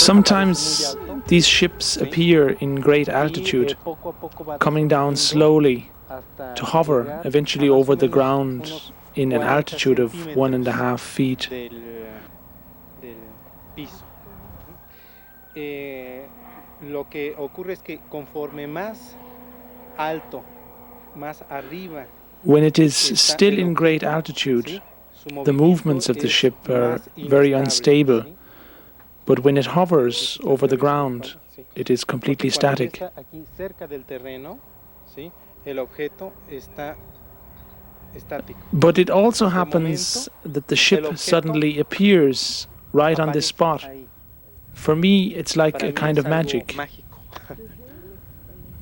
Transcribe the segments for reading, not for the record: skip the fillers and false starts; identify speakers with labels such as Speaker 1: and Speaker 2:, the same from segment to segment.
Speaker 1: Sometimes these ships appear in great altitude, coming down slowly to hover eventually over the ground in an altitude of 1.5 feet. When it is still in great altitude, the movements of the ship are very unstable, but when it hovers over the ground, it is completely static. But it also happens that the ship suddenly appears right on this spot. For me, it's like a kind of magic.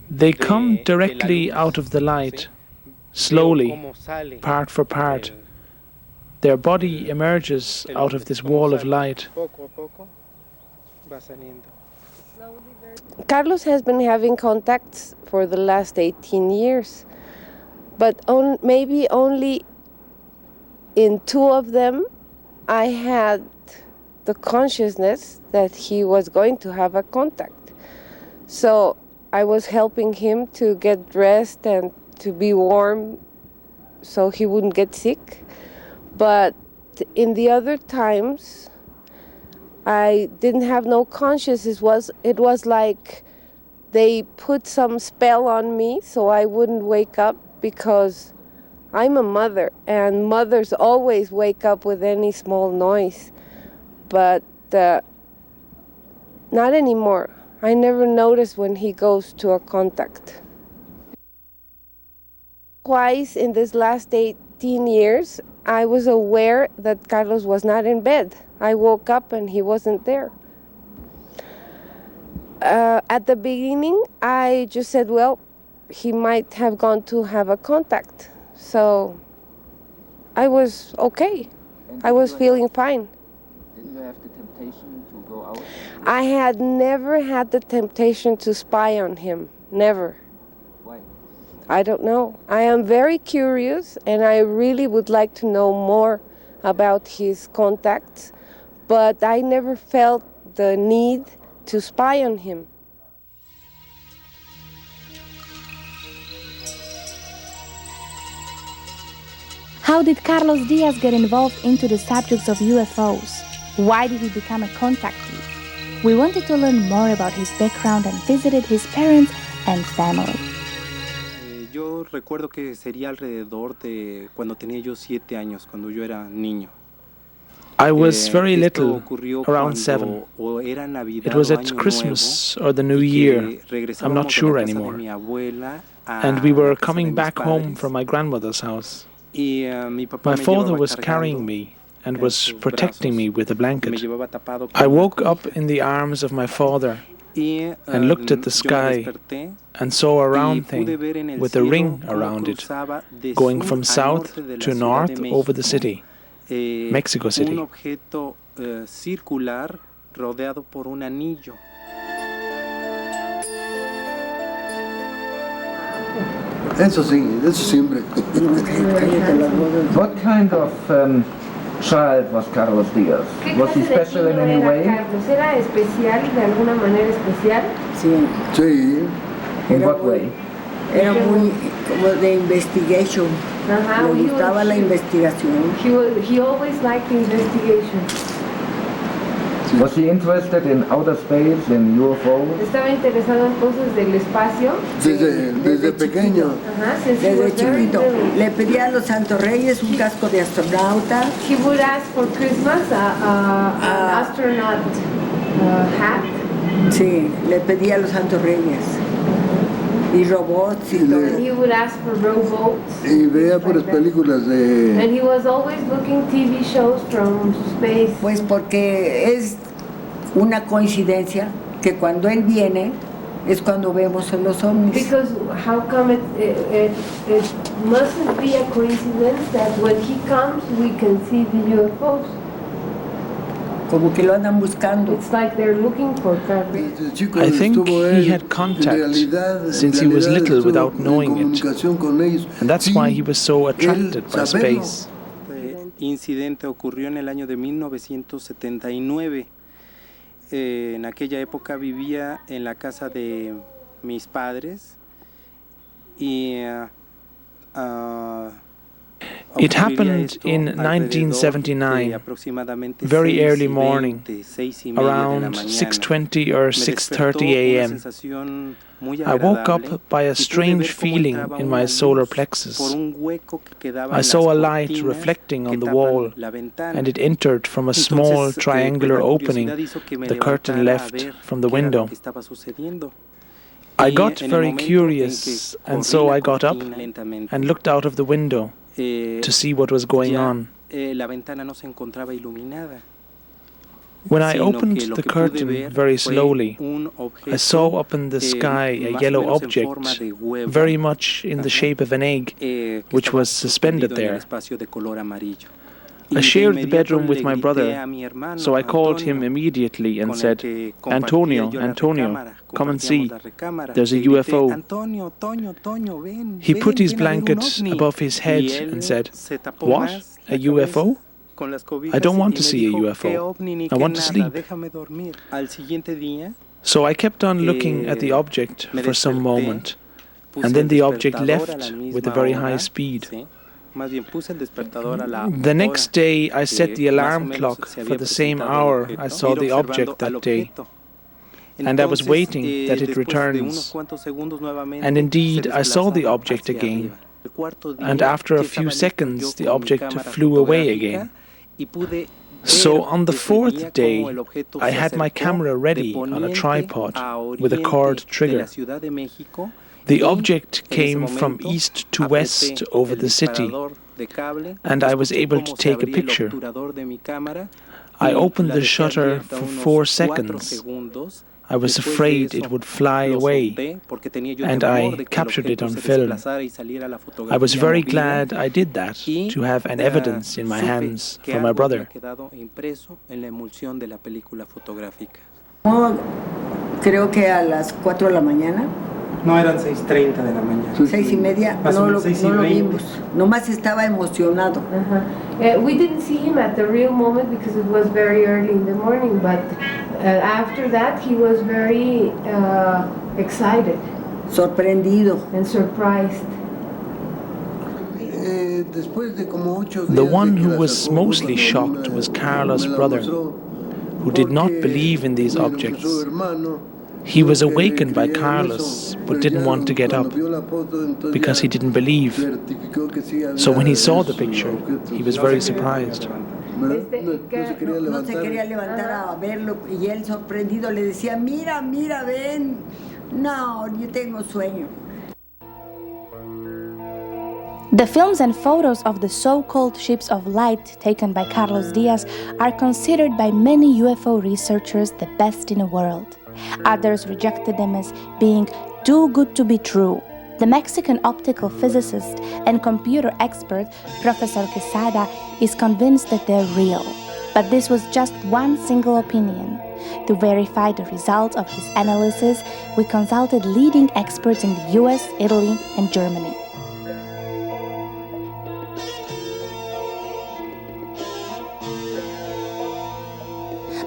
Speaker 1: They come directly out of the light, slowly, part for part. Their body emerges out of this wall of light.
Speaker 2: Carlos has been having contacts for the last 18 years, but maybe only in 2 of them I had the consciousness that he was going to have a contact. So I was helping him to get dressed and to be warm so he wouldn't get sick. But in the other times, I didn't have no consciousness. It was like they put some spell on me so I wouldn't wake up, because I'm a mother and mothers always wake up with any small noise. But not anymore. I never notice when he goes to a contact. Twice in this last 18 years, I was aware that Carlos was not in bed. I woke up and he wasn't there. At the beginning, I just said, well, he might have gone to have a contact. So I was okay. I was feeling fine.
Speaker 3: Didn't you have the temptation to go out?
Speaker 2: I had never had the temptation to spy on him. Never.
Speaker 3: Why?
Speaker 2: I don't know. I am very curious and I really would like to know more about his contacts, but I never felt the need to spy on him.
Speaker 4: How did Carlos Diaz get involved into the subjects of UFOs? Why did he become a contactee? We wanted to learn more about his background and visited his parents and family.
Speaker 5: Yo recuerdo que sería alrededor de cuando tenía yo 7 años, cuando yo era niño.
Speaker 1: I was very little, around 7. It was at Christmas or the New Year, I'm not sure anymore. And we were coming back home from my grandmother's house. My father was carrying me and was protecting me with a blanket. I woke up in the arms of my father and looked at the sky and saw a round thing with a ring around it, going from south to north over the city, Mexico City.
Speaker 5: Un objeto circular rodeado por un anillo.
Speaker 6: Eso sí, eso siempre.
Speaker 3: What kind of child was Carlos Diaz? Was he special in any way?
Speaker 2: ¿Era especial, de alguna manera especial?
Speaker 7: Sí.
Speaker 6: Sí.
Speaker 3: In what way?
Speaker 7: Era muy como de investigation. Le gustaba la investigación.
Speaker 2: He always liked investigation.
Speaker 3: Was he interested in outer space, in UFOs?
Speaker 2: Estaba interesado en cosas del espacio.
Speaker 6: Desde pequeño.
Speaker 7: Desde chiquito. Le pedía a los Santos Reyes un casco de astronauta.
Speaker 2: He would ask for Christmas an astronaut hat.
Speaker 7: Sí, le pedía a los Santos Reyes. Y robots y todo.
Speaker 2: And he would ask for robots.
Speaker 6: Y veía puras películas de...
Speaker 2: And he was always looking TV shows from space.
Speaker 7: Pues porque es una coincidencia que cuando él viene es cuando vemos a los ovnis.
Speaker 2: Because how come it mustn't be a coincidence that when he comes we can see the UFOs?
Speaker 7: Como que lo andan buscando.
Speaker 2: It's like they're looking for Carlos.
Speaker 1: I think he had contact since he was little without knowing it, and that's why he was so attracted by space.
Speaker 5: Este incidente ocurrió en el año de 1979. en aquella época vivía en la casa de mis padres y
Speaker 1: It happened in 1979, very early morning, around 6:20 or 6:30 a.m. I woke up by a strange feeling in my solar plexus. I saw a light reflecting on the wall, and it entered from a small triangular opening the curtain left from the window. I got very curious, and so I got up and looked out of the window to see what was going on. When I opened the curtain very slowly, I saw up in the sky a yellow object, very much in the shape of an egg, which was suspended there. I shared the bedroom with my brother, so I called him immediately and said, "Antonio, Antonio, come and see. There's a UFO." He put his blanket above his head and said, "What? A UFO? I don't want to see a UFO. I want to sleep." So I kept on looking at the object for some moment, and then the object left with a very high speed. The next day I set the alarm clock for the same hour I saw the object that day, and I was waiting that it returns. And indeed I saw the object again, and after a few seconds the object flew away again. So on the fourth day I had my camera ready on a tripod with a cord trigger. The object came from east to west over the city, and I was able to take a picture. I opened the shutter for 4 seconds. I was afraid it would fly away, and I captured it on film. I was very glad I did that, to have an evidence in my hands for my brother.
Speaker 7: Creo que a las 4 de la mañana.
Speaker 5: No, eran 6:30 de la mañana.
Speaker 7: 6:30, no lo vimos. Nomás estaba emocionado.
Speaker 2: We didn't see him at the real moment because it was very early in the morning, but after that he was very excited.
Speaker 7: Sorprendido.
Speaker 2: And surprised.
Speaker 1: The one who was mostly shocked was Carlos' brother, who did not believe in these objects. He was awakened by Carlos, but didn't want to get up, because he didn't believe. So when he saw the picture, he was very surprised.
Speaker 7: No se quería levantar a verlo, y él sorprendido le decía, mira, mira, ven. No, yo tengo sueño.
Speaker 4: The films and photos of the so-called ships of light taken by Carlos Diaz are considered by many UFO researchers the best in the world. Others rejected them as being too good to be true. The Mexican optical physicist and computer expert Professor Quesada is convinced that they're real. But this was just one single opinion. To verify the results of his analysis, we consulted leading experts in the US, Italy, and Germany.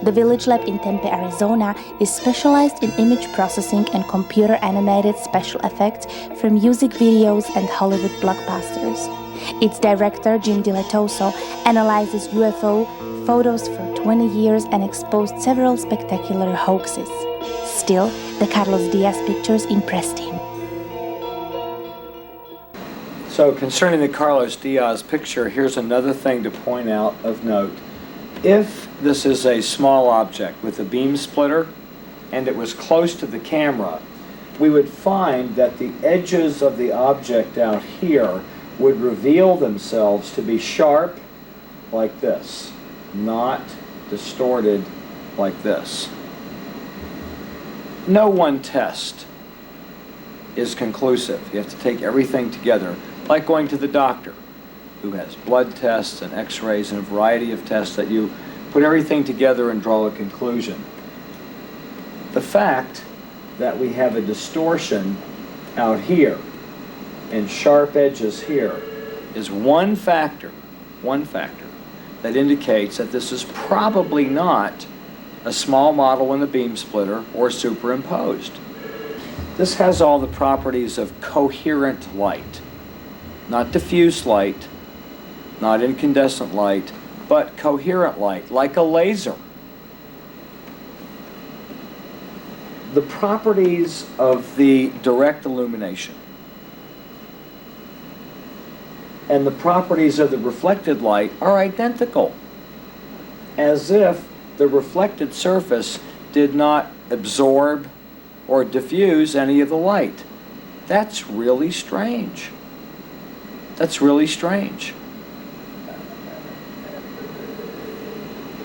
Speaker 4: The Village Lab in Tempe, Arizona is specialized in image processing and computer-animated special effects for music videos and Hollywood blockbusters. Its director, Jim Dilatoso, analyzes UFO photos for 20 years and exposed several spectacular hoaxes. Still, the Carlos Diaz pictures impressed him.
Speaker 8: So concerning the Carlos Diaz picture, here's another thing to point out of note. If this is a small object with a beam splitter and it was close to the camera, we would find that the edges of the object out here would reveal themselves to be sharp like this, not distorted like this. No one test is conclusive. You have to take everything together, like going to the doctor, who has blood tests and x-rays and a variety of tests that you put everything together and draw a conclusion. The fact that we have a distortion out here and sharp edges here is one factor that indicates that this is probably not a small model in a beam splitter, or superimposed. This has all the properties of coherent light, not diffuse light, not incandescent light, but coherent light, like a laser. The properties of the direct illumination and the properties of the reflected light are identical, as if the reflected surface did not absorb or diffuse any of the light. That's really strange. That's really strange.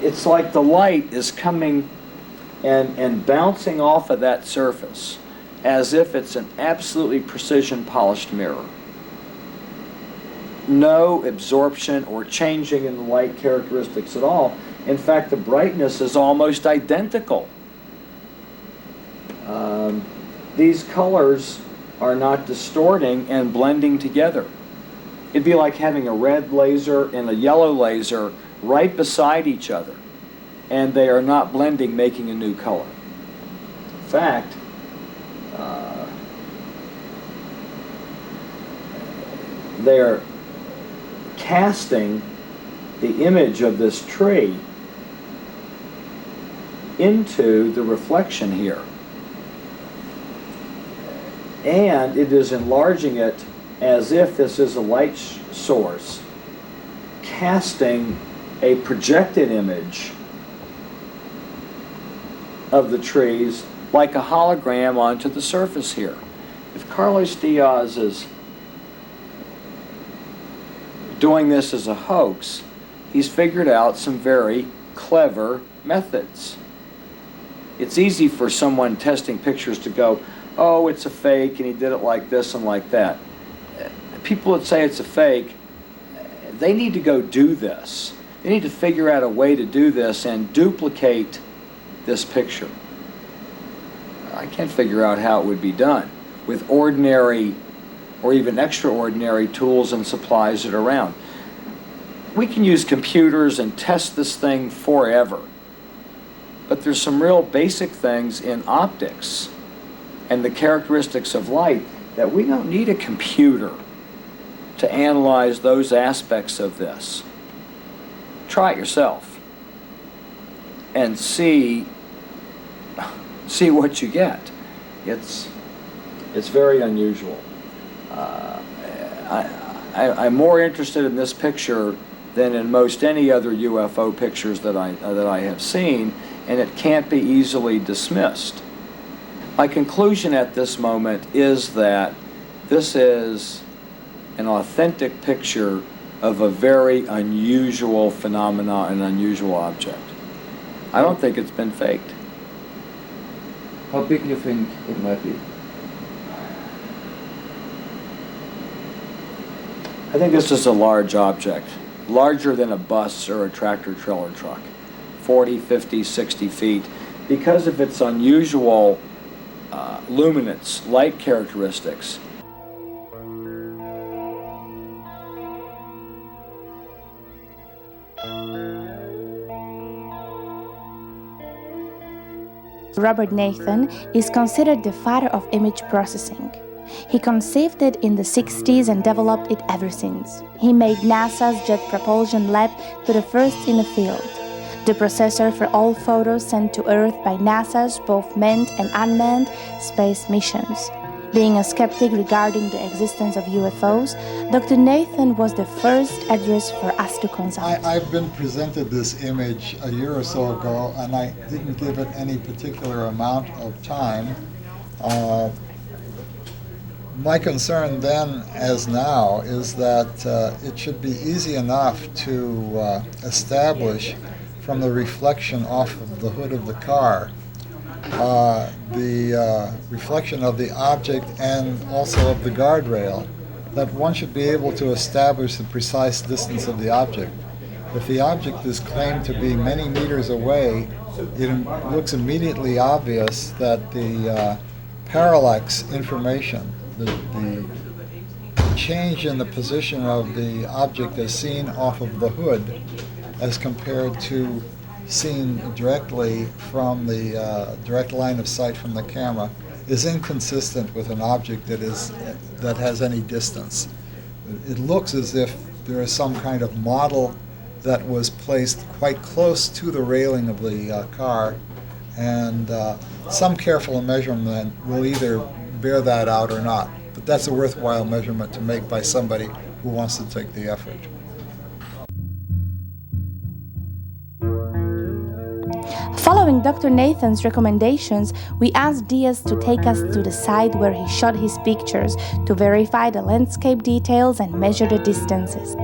Speaker 8: It's like the light is coming and bouncing off of that surface as if it's an absolutely precision polished mirror. No absorption or changing in the light characteristics at all. In fact, the brightness is almost identical. These colors are not distorting and blending together. It'd be like having a red laser and a yellow laser right beside each other, and they are not blending, making a new color. In fact, they're casting the image of this tree into the reflection here. And it is enlarging it as if this is a light source, casting a projected image of the trees like a hologram onto the surface here. If Carlos Diaz is doing this as a hoax, he's figured out some very clever methods. It's easy for someone testing pictures to go, oh, it's a fake, and he did it like this and like that. People that say it's a fake, they need to go do this. They need to figure out a way to do this and duplicate this picture. I can't figure out how it would be done with ordinary or even extraordinary tools and supplies that are around. We can use computers and test this thing forever, but there's some real basic things in optics and the characteristics of light that we don't need a computer to analyze those aspects of this. Try it yourself and see what you get. It's very unusual. I'm more interested in this picture than in most any other UFO pictures that I have seen, and it can't be easily dismissed. My conclusion at this moment is that this is an authentic picture of a very unusual phenomena, an unusual object. I don't think it's been faked.
Speaker 3: How big do you think it might be?
Speaker 8: I think this is a large object, larger than a bus or a tractor-trailer truck, 40, 50, 60 feet, because of its unusual luminance, light characteristics.
Speaker 4: Robert Nathan is considered the father of image processing. He conceived it in the 60s and developed it ever since. He made NASA's Jet Propulsion Lab to the first in the field, the processor for all photos sent to Earth by NASA's both manned and unmanned space missions. Being a skeptic regarding the existence of UFOs, Dr. Nathan was the first address for us to consult.
Speaker 9: I've been presented this image a year or so ago, and I didn't give it any particular amount of time. My concern then, as now, is that it should be easy enough to establish from the reflection off of the hood of the car the reflection of the object and also of the guardrail, that one should be able to establish the precise distance of the object. If the object is claimed to be many meters away, it looks immediately obvious that the parallax information, the change in the position of the object as seen off of the hood as compared to seen directly from the direct line of sight from the camera is inconsistent with an object that has any distance. It looks as if there is some kind of model that was placed quite close to the railing of the car, and some careful measurement will either bear that out or not. But that's a worthwhile measurement to make by somebody who wants to take the effort.
Speaker 4: Following Dr. Nathan's recommendations, we asked Diaz to take us to the site where he shot his pictures to verify the landscape details and measure the distances.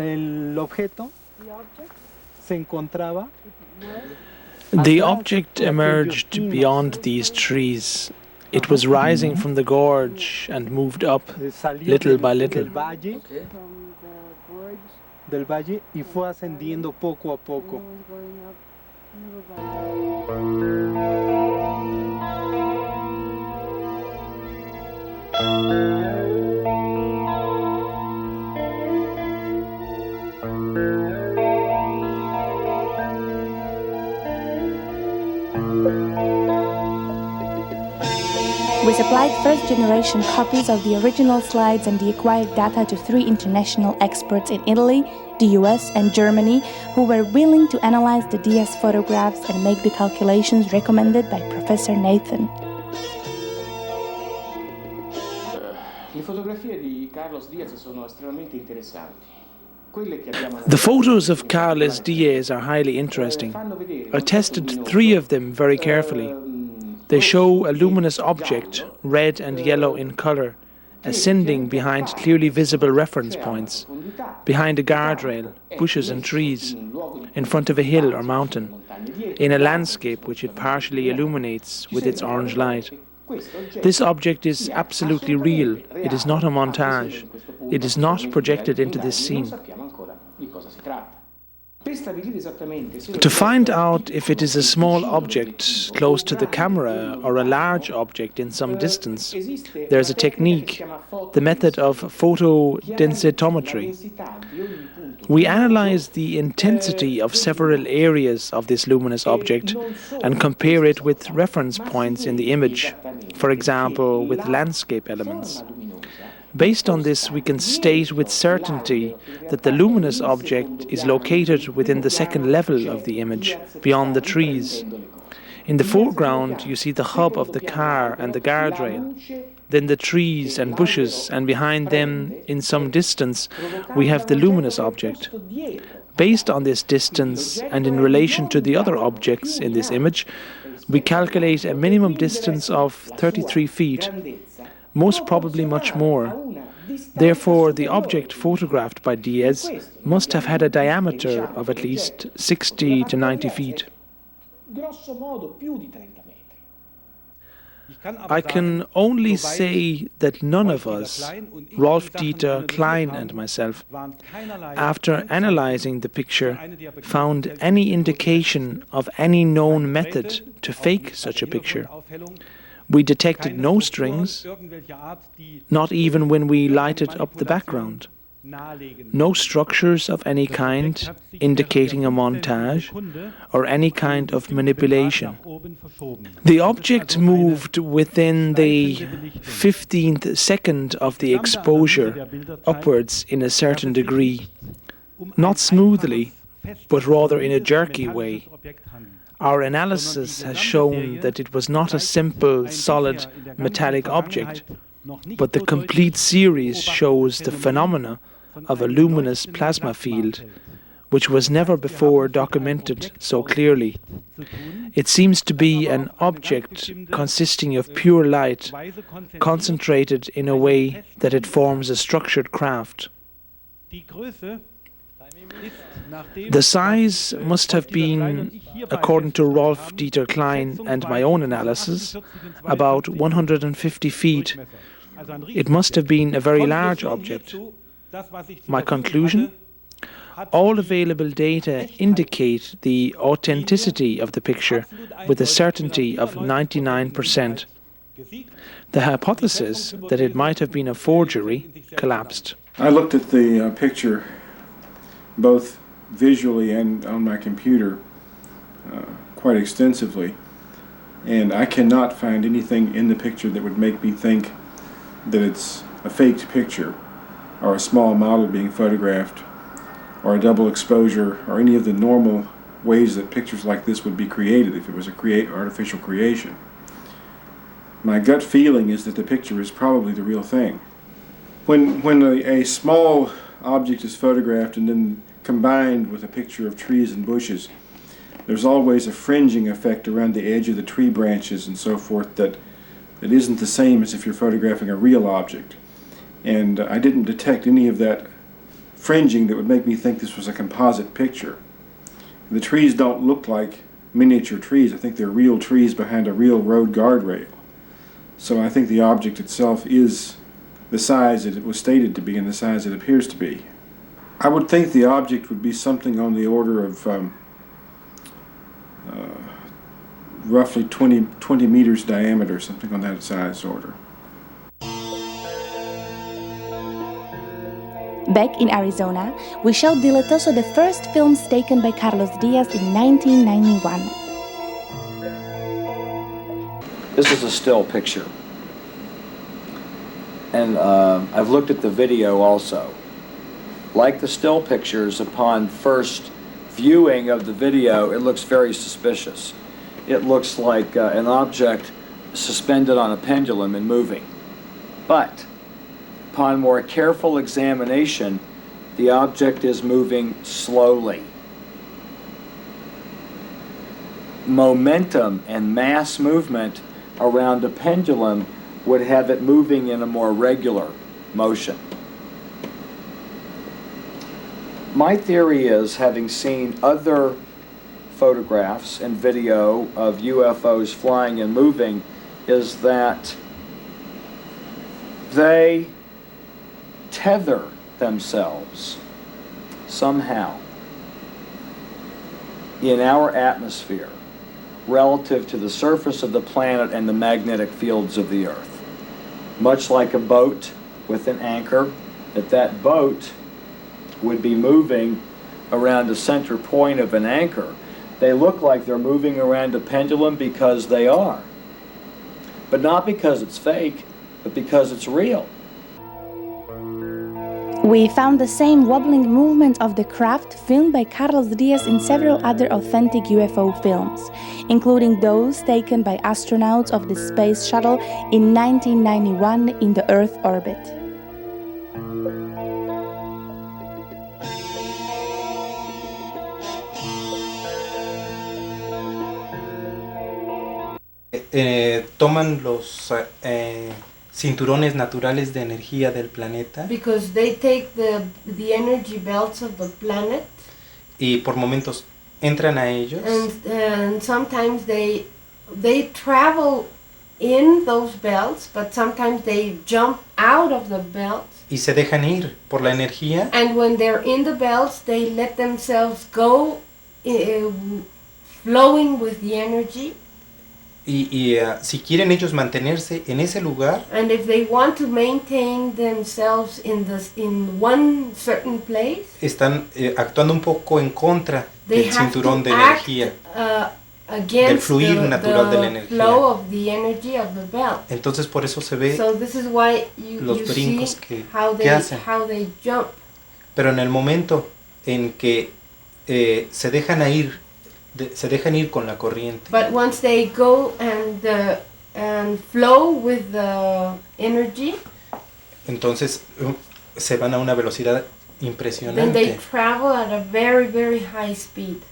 Speaker 5: El objeto se encontraba.
Speaker 1: The object emerged beyond these trees. It was rising from the gorge and moved up little by little.
Speaker 5: Del valle y fue ascendiendo poco a poco.
Speaker 4: We supplied first-generation copies of the original slides and the acquired data to 3 international experts in Italy, the US, and Germany who were willing to analyze the Diaz photographs and make the calculations recommended by Professor Nathan.
Speaker 10: Le fotografie di Carlos Diaz sono estremamente interessanti.
Speaker 1: The photos of Carlos Diaz are highly interesting. I tested 3 of them very carefully. They show a luminous object, red and yellow in color, ascending behind clearly visible reference points, behind a guardrail, bushes and trees, in front of a hill or mountain, in a landscape which it partially illuminates with its orange light. This object is absolutely real. It is not a montage. It is not projected into this scene. To find out if it is a small object close to the camera or a large object in some distance, there is a technique, the method of photodensitometry. We analyze the intensity of several areas of this luminous object and compare it with reference points in the image, for example, with landscape elements. Based on this, we can state with certainty that the luminous object is located within the second level of the image, beyond the trees. In the foreground, you see the hub of the car and the guardrail, then the trees and bushes, and behind them, in some distance, we have the luminous object. Based on this distance, and in relation to the other objects in this image, we calculate a minimum distance of 33 feet. Most probably much more. Therefore, the object photographed by Diaz must have had a diameter of at least 60 to 90 feet. I can only say that none of us, Rolf Dieter, Klein and myself, after analyzing the picture, found any indication of any known method to fake such a picture. We detected no strings, not even when we lighted up the background. No structures of any kind indicating a montage or any kind of manipulation. The object moved within the 15th second of the exposure upwards in a certain degree, not smoothly, but rather in a jerky way. Our analysis has shown that it was not a simple, solid, metallic object, but the complete series shows the phenomena of a luminous plasma field, which was never before documented so clearly. It seems to be an object consisting of pure light, concentrated in a way that it forms a structured craft. The size must have been, according to Rolf Dieter Klein and my own analysis, about 150 feet. It must have been a very large object. My conclusion? All available data indicate the authenticity of the picture with a certainty of 99%. The hypothesis that it might have been a forgery collapsed.
Speaker 11: I looked at the picture both visually and on my computer quite extensively, and I cannot find anything in the picture that would make me think that it's a faked picture or a small model being photographed or a double exposure or any of the normal ways that pictures like this would be created if it was a artificial creation. My gut feeling is that the picture is probably the real thing. When a small object is photographed and then combined with a picture of trees and bushes, there's always a fringing effect around the edge of the tree branches and so forth that isn't the same as if you're photographing a real object. And I didn't detect any of that fringing that would make me think this was a composite picture. The trees don't look like miniature trees. I think they're real trees behind a real road guardrail. So I think the object itself is the size that it was stated to be and the size it appears to be. I would think the object would be something on the order of roughly 20 meters diameter, something on that size order.
Speaker 4: Back in Arizona, we showed Diletoso the first films taken by Carlos Diaz in 1991.
Speaker 8: This is a still picture. And I've looked at the video also. Like the still pictures, upon first viewing of the video, it looks very suspicious. It looks like an object suspended on a pendulum and moving. But upon more careful examination, the object is moving slowly. Momentum and mass movement around a pendulum would have it moving in a more regular motion. My theory is, having seen other photographs and video of UFOs flying and moving, is that they tether themselves somehow in our atmosphere relative to the surface of the planet and the magnetic fields of the Earth. Much like a boat with an anchor, that boat would be moving around a center point of an anchor. They look like they're moving around a pendulum because they are. But not because it's fake, but because it's real.
Speaker 4: We found the same wobbling movement of the craft filmed by Carlos Diaz in several other authentic UFO films, including those taken by astronauts of the Space Shuttle in 1991 in the Earth orbit.
Speaker 5: Toman los cinturones naturales de energía del planeta.
Speaker 2: Because they take the energy belts of the planet.
Speaker 5: Y por momentos entran a ellos.
Speaker 2: And sometimes they travel in those belts, but sometimes they jump out of the belts.
Speaker 5: Y se dejan ir por la energía.
Speaker 2: And when they're in the belts, they let themselves go, flowing with the energy.
Speaker 5: Y si quieren ellos mantenerse en ese lugar,
Speaker 2: and if they want to maintain themselves in one certain place,
Speaker 5: están actuando un poco en contra del cinturón de energía, del fluir natural de la energía.
Speaker 2: Flow of the energy of the belt.
Speaker 5: Entonces por eso se ve
Speaker 2: so this is why
Speaker 5: los brincos que hacen.
Speaker 2: How they jump.
Speaker 5: Pero en el momento en que se dejan ir con la corriente.
Speaker 2: But once they go and flow with the energy,
Speaker 5: entonces se van a una velocidad Impresionante.
Speaker 2: Then they travel at a very, very high speed.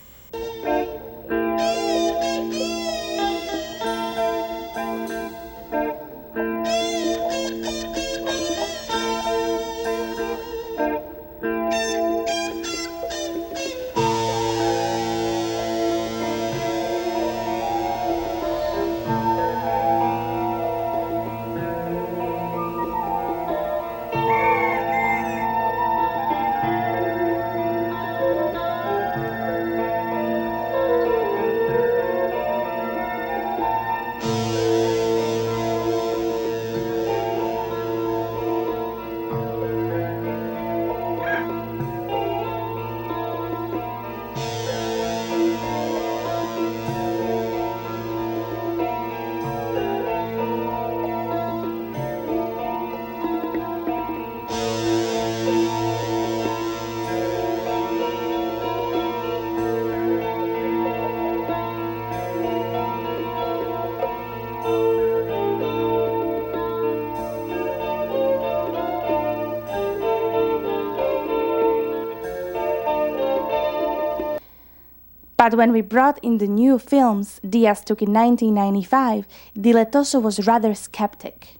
Speaker 4: But when we brought in the new films Diaz took in 1995, Diletoso was rather skeptic.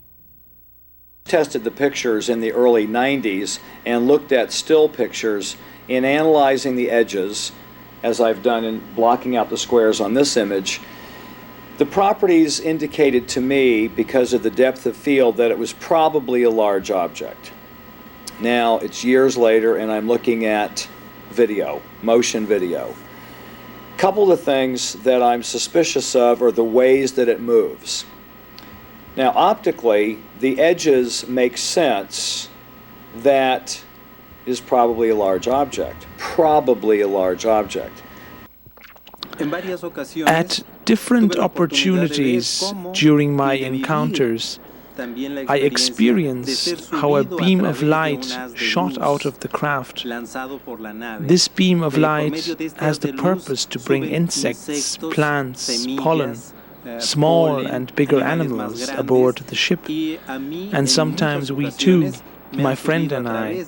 Speaker 8: Tested the pictures in the early 90s and looked at still pictures in analyzing the edges, as I've done in blocking out the squares on this image. The properties indicated to me, because of the depth of field, that it was probably a large object. Now, it's years later and I'm looking at video, motion video. Couple of things that I'm suspicious of are the ways that it moves. Now, optically, the edges make sense that is probably a large object. Probably a large object.
Speaker 1: At different opportunities during my encounters, I experienced how a beam of light shot out of the craft. This beam of light has the purpose to bring insects, plants, pollen, small and bigger animals aboard the ship. And sometimes we too, my friend and I,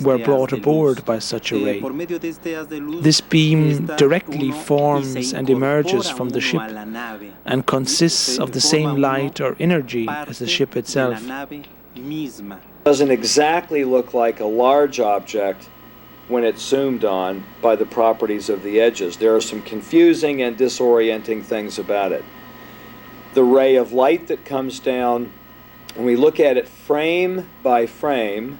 Speaker 1: were brought aboard by such a ray. This beam directly forms and emerges from the ship and consists of the same light or energy as the ship itself.
Speaker 8: Doesn't exactly look like a large object when it's zoomed on by the properties of the edges. There are some confusing and disorienting things about it. The ray of light that comes down, when we look at it frame by frame,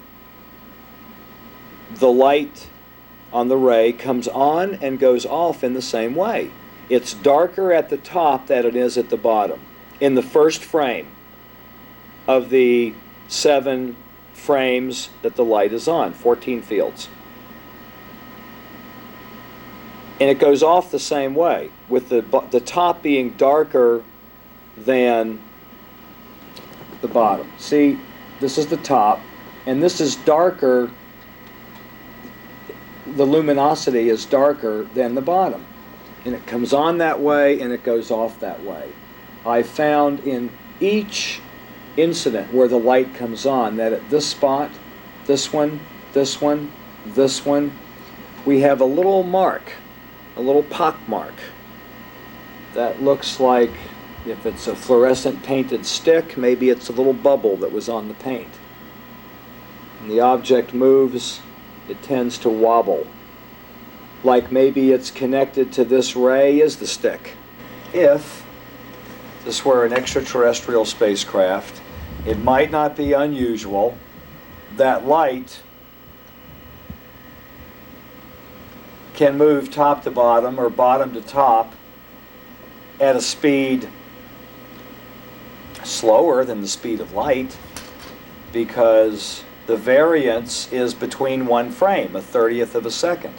Speaker 8: the light on the ray comes on and goes off in the same way. It's darker at the top than it is at the bottom. In the first frame of the 7 frames that the light is on, 14 fields. And it goes off the same way, with the top being darker than the bottom. See, this is the top, and this is darker, the luminosity is darker than the bottom. And it comes on that way, and it goes off that way. I found in each incident where the light comes on that at this spot, this one, this one, this one, we have a little mark, a little pock mark that looks like, if it's a fluorescent painted stick, maybe it's a little bubble that was on the paint. When the object moves, it tends to wobble, like maybe it's connected to this ray as the stick. If this were an extraterrestrial spacecraft, it might not be unusual that light can move top to bottom or bottom to top at a speed slower than the speed of light, because the variance is between one frame, a 1/30th of a second.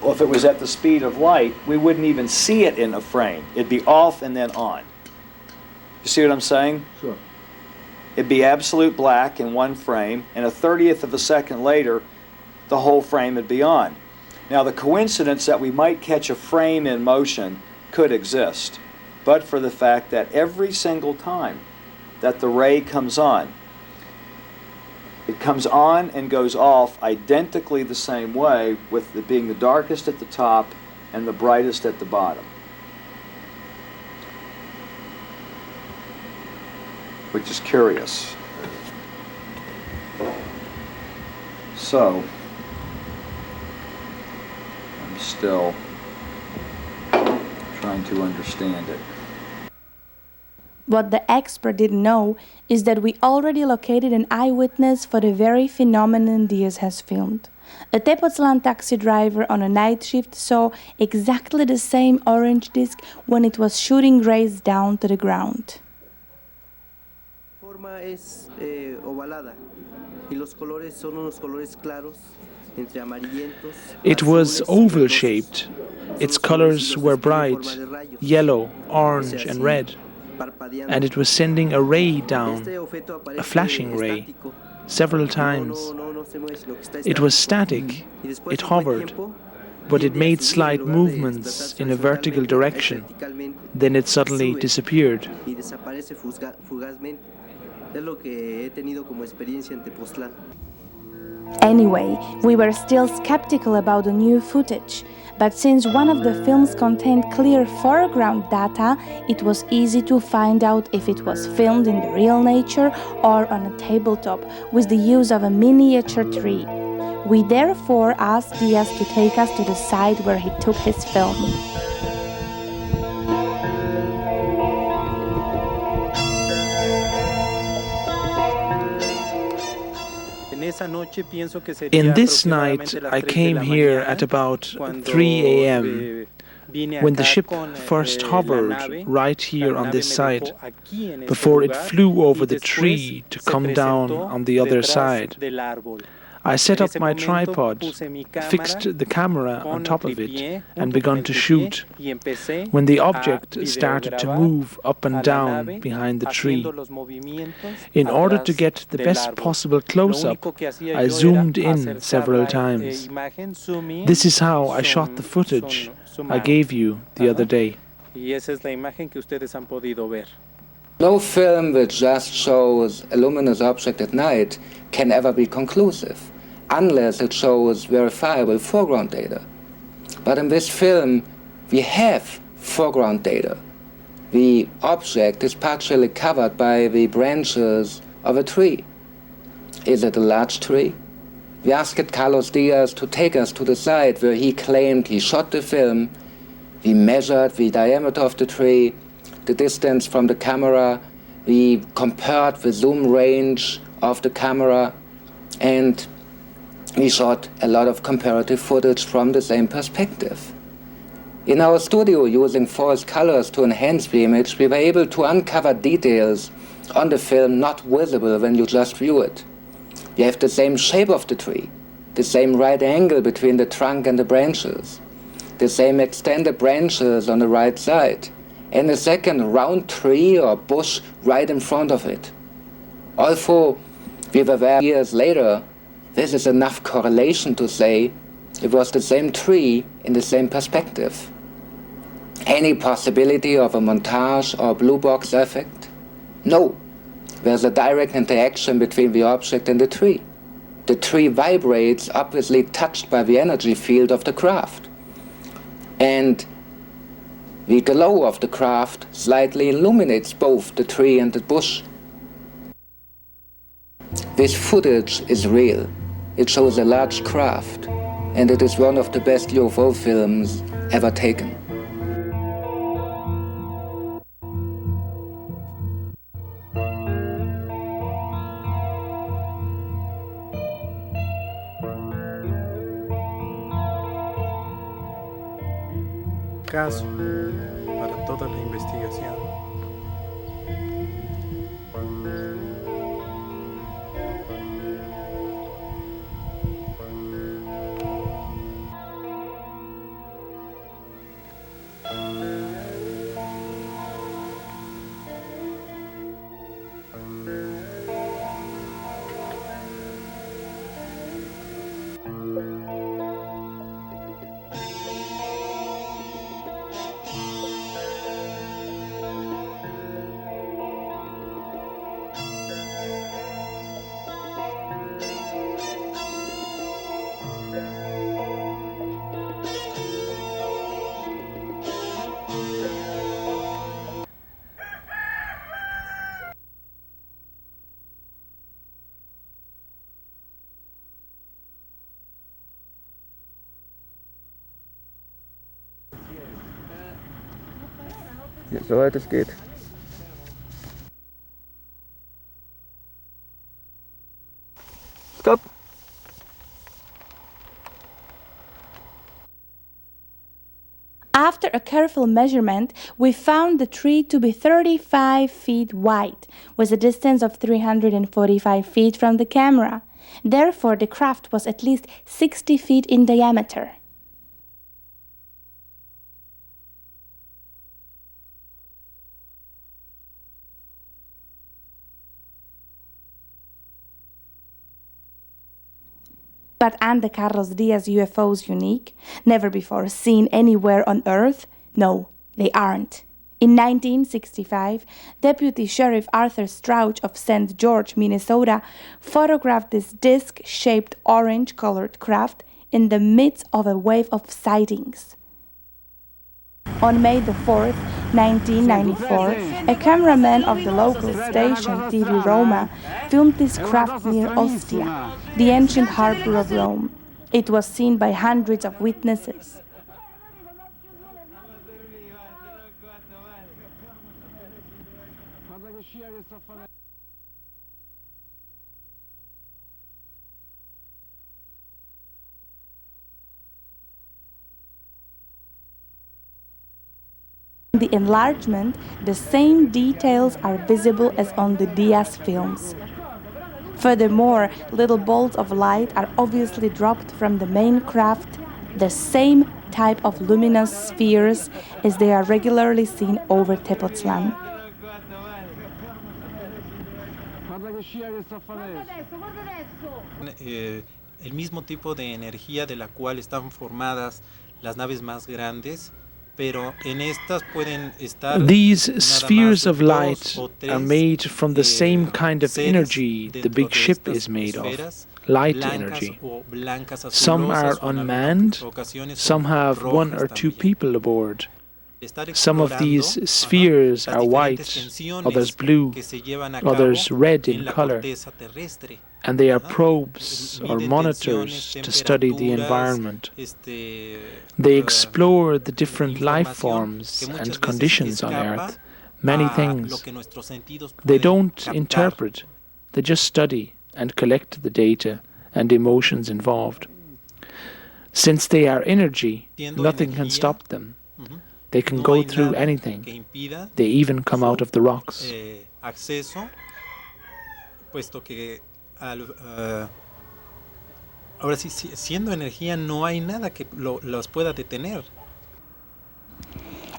Speaker 8: Well, if it was at the speed of light, we wouldn't even see it in a frame. It'd be off and then on. You see what I'm saying?
Speaker 6: Sure.
Speaker 8: It'd be absolute black in one frame, and a 1/30th of a second later, the whole frame would be on. Now, the coincidence that we might catch a frame in motion could exist, but for the fact that every single time that the ray comes on, It comes on and goes off identically the same way, with it being the darkest at the top and the brightest at the bottom. Which is curious. So, I'm still trying to understand it.
Speaker 4: What the expert didn't know is that we already located an eyewitness for the very phenomenon Diaz has filmed. A Tepoztlan taxi driver on a night shift saw exactly the same orange disc when it was shooting rays down to the ground.
Speaker 12: Forma es ovalada y los colores son unos colores claros entre amarillentos.
Speaker 1: It was oval-shaped. Its colors were bright, yellow, orange and red. And it was sending a ray down, a flashing ray, several times. It was static, it hovered, but it made slight movements in a vertical direction. Then it suddenly disappeared.
Speaker 4: Anyway, we were still skeptical about the new footage, but since one of the films contained clear foreground data, it was easy to find out if it was filmed in the real nature or on a tabletop with the use of a miniature tree. We therefore asked Diaz to take us to the site where he took his film.
Speaker 1: In this night, I came here at about 3 a.m. when the ship first hovered right here on this side, before it flew over the tree to come down on the other side. I set up my tripod, fixed the camera on top of it, and began to shoot, when the object started to move up and down behind the tree. In order to get the best possible close-up, I zoomed in several times. This is how I shot the footage I gave you the other day.
Speaker 3: No film which just shows a luminous object at night can ever be conclusive, unless it shows verifiable foreground data. But in this film, we have foreground data. The object is partially covered by the branches of a tree. Is it a large tree? We asked Carlos Diaz to take us to the site where he claimed he shot the film. We measured the diameter of the tree, the distance from the camera, we compared the zoom range of the camera, and we shot a lot of comparative footage from the same perspective. In our studio, using false colors to enhance the image, we were able to uncover details on the film not visible when you just view it. We have the same shape of the tree, the same right angle between the trunk and the branches, the same extended branches on the right side, and a second round tree or bush right in front of it. Although we were there years later, this is enough correlation to say it was the same tree in the same perspective. Any possibility of a montage or blue box effect? No. There's a direct interaction between the object and the tree. The tree vibrates, obviously touched by the energy field of the craft. And the glow of the craft slightly illuminates both the tree and the bush. This footage is real. It shows a large craft, and it is one of the best UFO films ever taken.
Speaker 5: Caso para toda la investigación.
Speaker 13: Ja, soweit es geht. Stop!
Speaker 4: After a careful measurement, we found the tree to be 35 feet wide, with a distance of 345 feet from the camera. Therefore, the craft was at least 60 feet in diameter. But aren't the Carlos Diaz UFOs unique, never before seen anywhere on Earth? No, they aren't. In 1965, Deputy Sheriff Arthur Strauch of St. George, Minnesota, photographed this disc-shaped orange-colored craft in the midst of a wave of sightings. On May the 4th, 1994, a cameraman of the local station TV Roma filmed this craft near Ostia, the ancient harbor of Rome. It was seen by hundreds of witnesses. In the enlargement, the same details are visible as on the Diaz films. Furthermore, little bolts of light are obviously dropped from the main craft, the same type of luminous spheres as they are regularly seen over Tepoztlán.
Speaker 5: El mismo tipo de energía de la cual están formadas las naves más grandes, pero en estas pueden estar.
Speaker 1: These spheres of light are made from the same kind of energy the big ship is made of, light energy. Some are unmanned, some have 1 or 2 people aboard. Some of these spheres are white, others blue, others red in color, and they are probes or monitors to study the environment. They explore the different life forms and conditions on Earth, many things. They don't interpret, they just study and collect the data and emotions involved. Since they are energy, nothing can stop them. They can go through anything. They even come out of the rocks.
Speaker 5: Ahora sí, siendo energía, no hay nada que los pueda detener.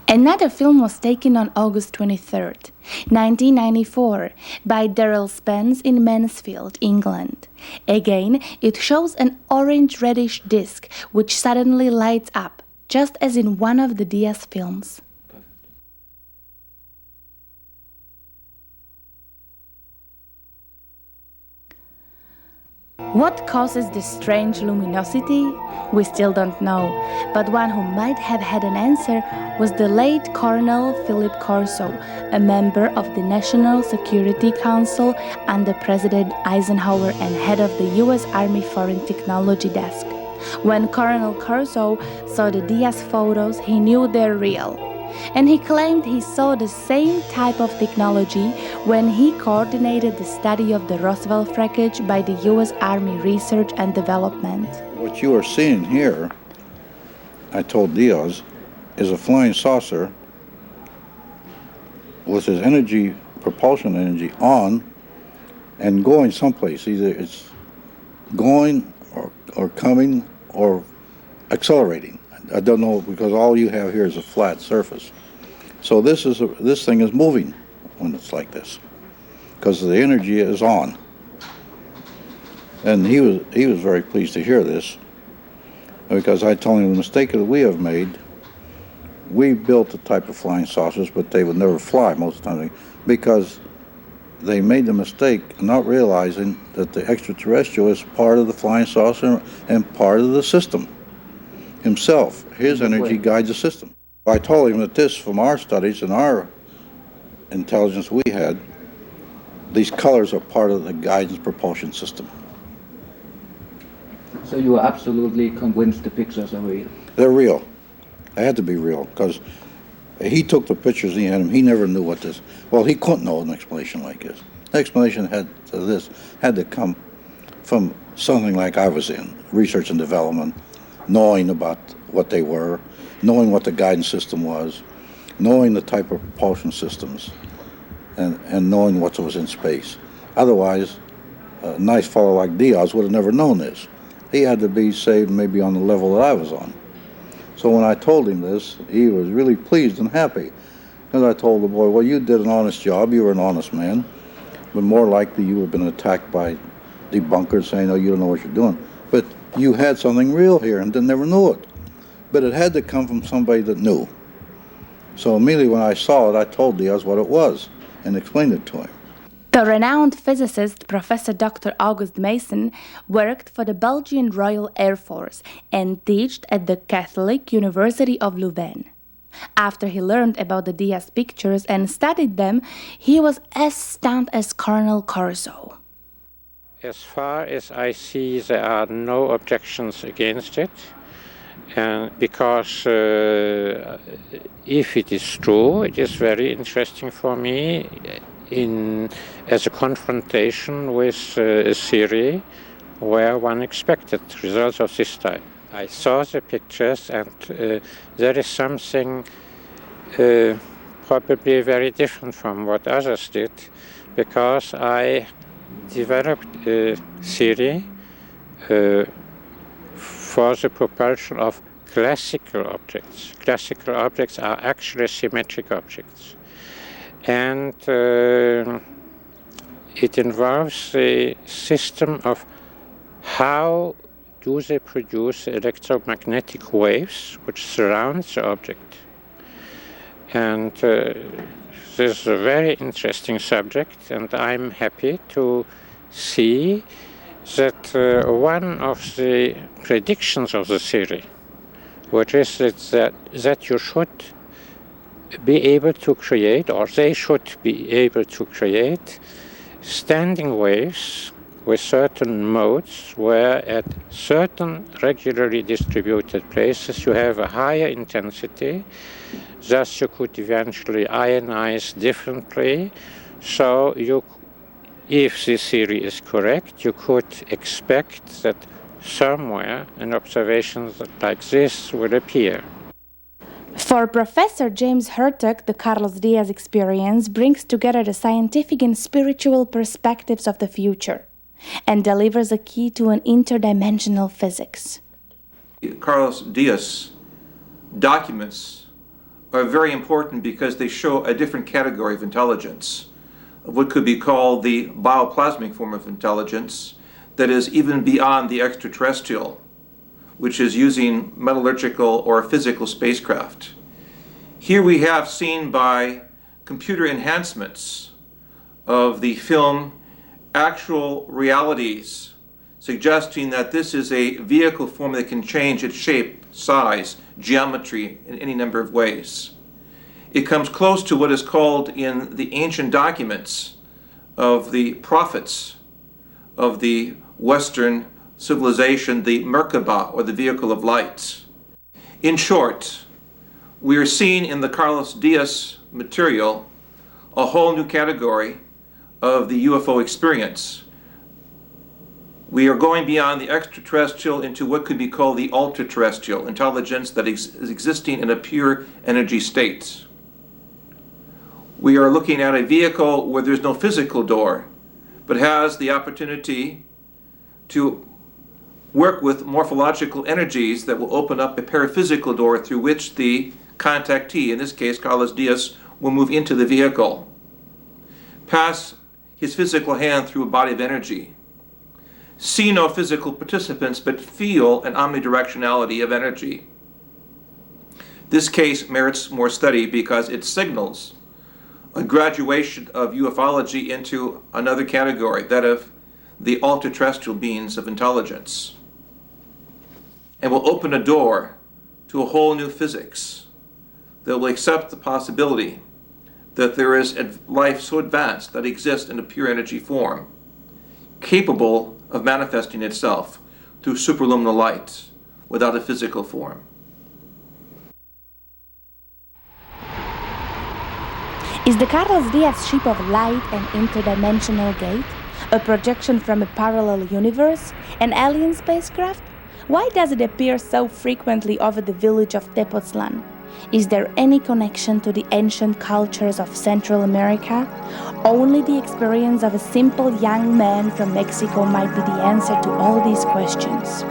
Speaker 4: Another film was taken on August 23rd, 1994, by Daryl Spence in Mansfield, England. Again, it shows an orange-reddish disc which suddenly lights up, just as in one of the Diaz films. What causes this strange luminosity? We still don't know, but one who might have had an answer was the late Colonel Philip Corso, a member of the National Security Council under President Eisenhower and head of the U.S. Army Foreign Technology Desk. When Colonel Corso saw the Diaz photos, he knew they're real. And he claimed he saw the same type of technology when he coordinated the study of the Roswell wreckage by the U.S. Army Research and Development.
Speaker 14: What you are seeing here, I told Diaz, is a flying saucer with his energy, propulsion energy on and going someplace. Either it's going or coming or accelerating. I don't know, because all you have here is a flat surface. So this thing is moving when it's like this, because the energy is on. And he was very pleased to hear this, because I told him the mistake that we have made. We built a type of flying saucers, but they would never fly most of the time, because they made the mistake of not realizing that the extraterrestrial is part of the flying saucer and part of the system himself. His energy guides the system. I told him that this, from our studies and our intelligence we had, these colors are part of the guidance propulsion system.
Speaker 3: So you are absolutely convinced the pictures are real?
Speaker 14: They're real. They had to be real, because He took the pictures he had him. He never knew what this. Well, he couldn't know an explanation like this. The explanation had to come from something like I was in, research and development, knowing about what they were, knowing what the guidance system was, knowing the type of propulsion systems, and knowing what was in space. Otherwise, a nice fellow like Diaz would have never known this. He had to be saved maybe on the level that I was on. So when I told him this, he was really pleased and happy. Because I told the boy, well, you did an honest job, you were an honest man, but more likely you have been attacked by debunkers saying, oh, you don't know what you're doing. But you had something real here and never knew it. But it had to come from somebody that knew. So immediately when I saw it, I told Diaz what it was and explained it to him.
Speaker 4: The renowned physicist Professor Dr. August Mason worked for the Belgian Royal Air Force and taught at the Catholic University of Louvain. After he learned about the Diaz pictures and studied them, he was as stunned as Colonel Corso.
Speaker 15: As far as I see, there are no objections against it, and because if it is true, it is very interesting for me as a confrontation with a theory where one expected results of this type. I saw the pictures, and there is something probably very different from what others did, because I developed a theory for the propulsion of classical objects. Classical objects are actually symmetric objects. And it involves the system of how do they produce electromagnetic waves which surround the object. And this is a very interesting subject, and I'm happy to see that one of the predictions of the theory, which is that you should be able to create, or they should be able to create, standing waves with certain modes where at certain regularly distributed places you have a higher intensity, thus you could eventually ionize differently. So if this theory is correct, you could expect that somewhere an observation like this will appear.
Speaker 4: For Professor James Hertog, the Carlos Diaz experience brings together the scientific and spiritual perspectives of the future and delivers a key to an interdimensional physics.
Speaker 16: Carlos Diaz documents are very important because they show a different category of intelligence, what could be called the bioplasmic form of intelligence that is even beyond the extraterrestrial, which is using metallurgical or physical spacecraft. Here we have seen by computer enhancements of the film actual realities, suggesting that this is a vehicle form that can change its shape, size, geometry in any number of ways. It comes close to what is called in the ancient documents of the prophets of the Western civilization, the Merkaba, or the vehicle of light. In short, we are seeing in the Carlos Diaz material a whole new category of the UFO experience. We are going beyond the extraterrestrial into what could be called the ultra-terrestrial intelligence that is existing in a pure energy state. We are looking at a vehicle where there's no physical door, but has the opportunity to work with morphological energies that will open up a paraphysical door through which the contactee, in this case Carlos Diaz, will move into the vehicle, pass his physical hand through a body of energy, see no physical participants but feel an omnidirectionality of energy. This case merits more study because it signals a graduation of ufology into another category, that of the ultra-terrestrial beings of intelligence, and will open a door to a whole new physics that will accept the possibility that there is a life so advanced that exists in a pure energy form, capable of manifesting itself through superluminal light without a physical form.
Speaker 4: Is the Carlos Diaz ship of light an interdimensional gate? A projection from a parallel universe? An alien spacecraft? Why does it appear so frequently over the village of Tepoztlan? Is there any connection to the ancient cultures of Central America? Only the experience of a simple young man from Mexico might be the answer to all these questions.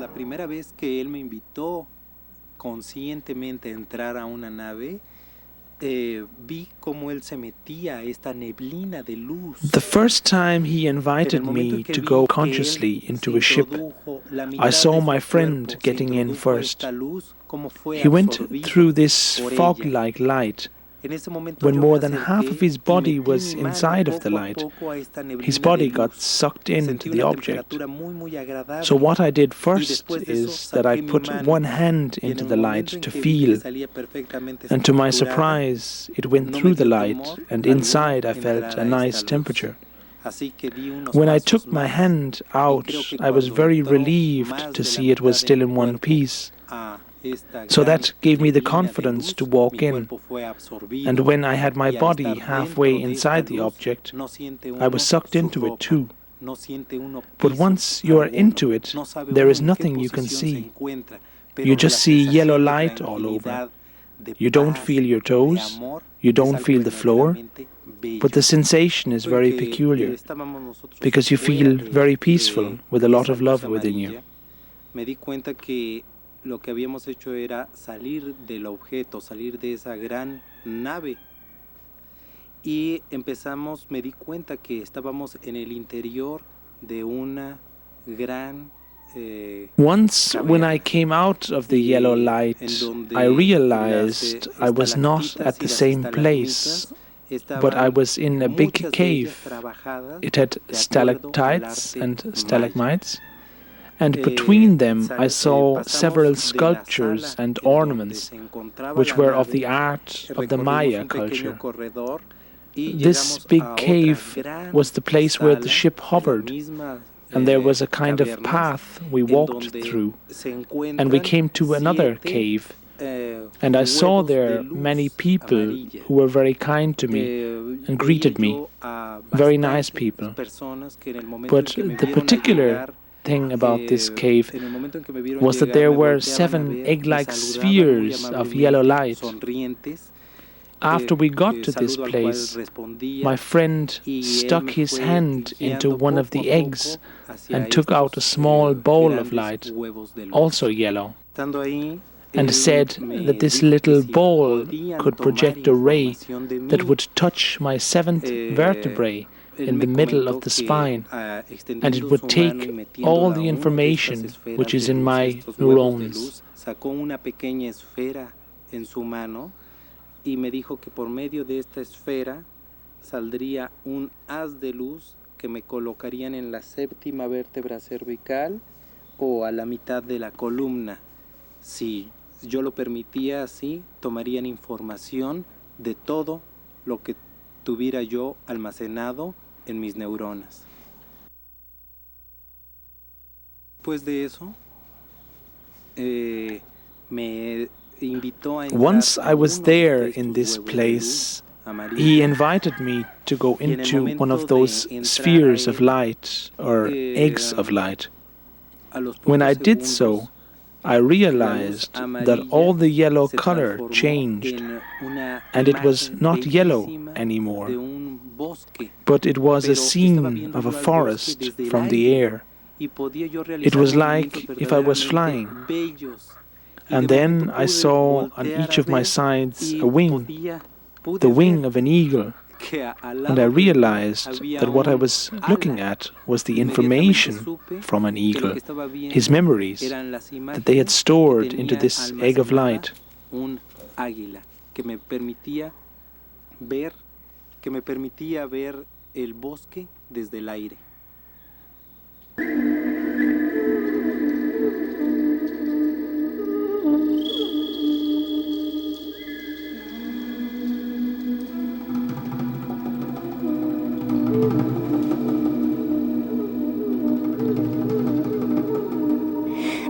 Speaker 5: La primera vez que él me invitó conscientemente a entrar a una nave, vi cómo él se metía a esta neblina de luz.
Speaker 1: The first time he invited me to go consciously into a ship, I saw my friend getting in first. He went through this fog-like light. When more than half of his body was inside of the light, his body got sucked into the object. So what I did first is that I put one hand into the light to feel, and to my surprise, it went through the light, and inside I felt a nice temperature. When I took my hand out, I was very relieved to see it was still in one piece. So that gave me the confidence to walk in, and when I had my body halfway inside the object, I was sucked into it too. But once you are into it, there is nothing you can see. You just see yellow light all over. You don't feel your toes, you don't feel the floor, but the sensation is very peculiar, because you feel very peaceful with a lot of love within you.
Speaker 5: Lo que habíamos hecho era salir del objeto, salir de esa gran nave. Y me di cuenta que estábamos en el interior de una gran
Speaker 1: Once, when I came out of the yellow light, I realized I was not at the same place, but I was in a big cave. It had stalactites and stalagmites, and between them I saw several sculptures and ornaments, which were of the art of the Maya culture. This big cave was the place where the ship hovered, and there was a kind of path we walked through, and we came to another cave, and I saw there many people who were very kind to me and greeted me, very nice people. But the particular thing about this cave was that there were 7 egg-like spheres of yellow light. After we got to this place, my friend stuck his hand into one of the eggs and took out a small bowl of light, also yellow, and said that this little bowl could project a ray that would touch my 7th vertebrae in the middle of the spine, and it would take all the information which is in my neurons.
Speaker 5: Y me dijo que por medio de esta esfera saldría un haz de luz que me colocarían en la 7ª vértebra cervical o a la mitad de la columna. Si yo lo permitía así, tomarían información de todo lo que tuviera yo almacenado en mis neuronas. Después de eso,
Speaker 1: once I was there in this place, he invited me to go into one of those spheres of light, or eggs of light. When I did so, I realized that all the yellow color changed, and it was not yellow anymore, but it was a scene of a forest from the air. It was like if I was flying. And then I saw on each of my sides a wing, the wing of an eagle, and I realized that what I was looking at was the information from an eagle, his memories, that they had stored into this egg of light.
Speaker 5: Que me permitía ver el bosque desde el aire.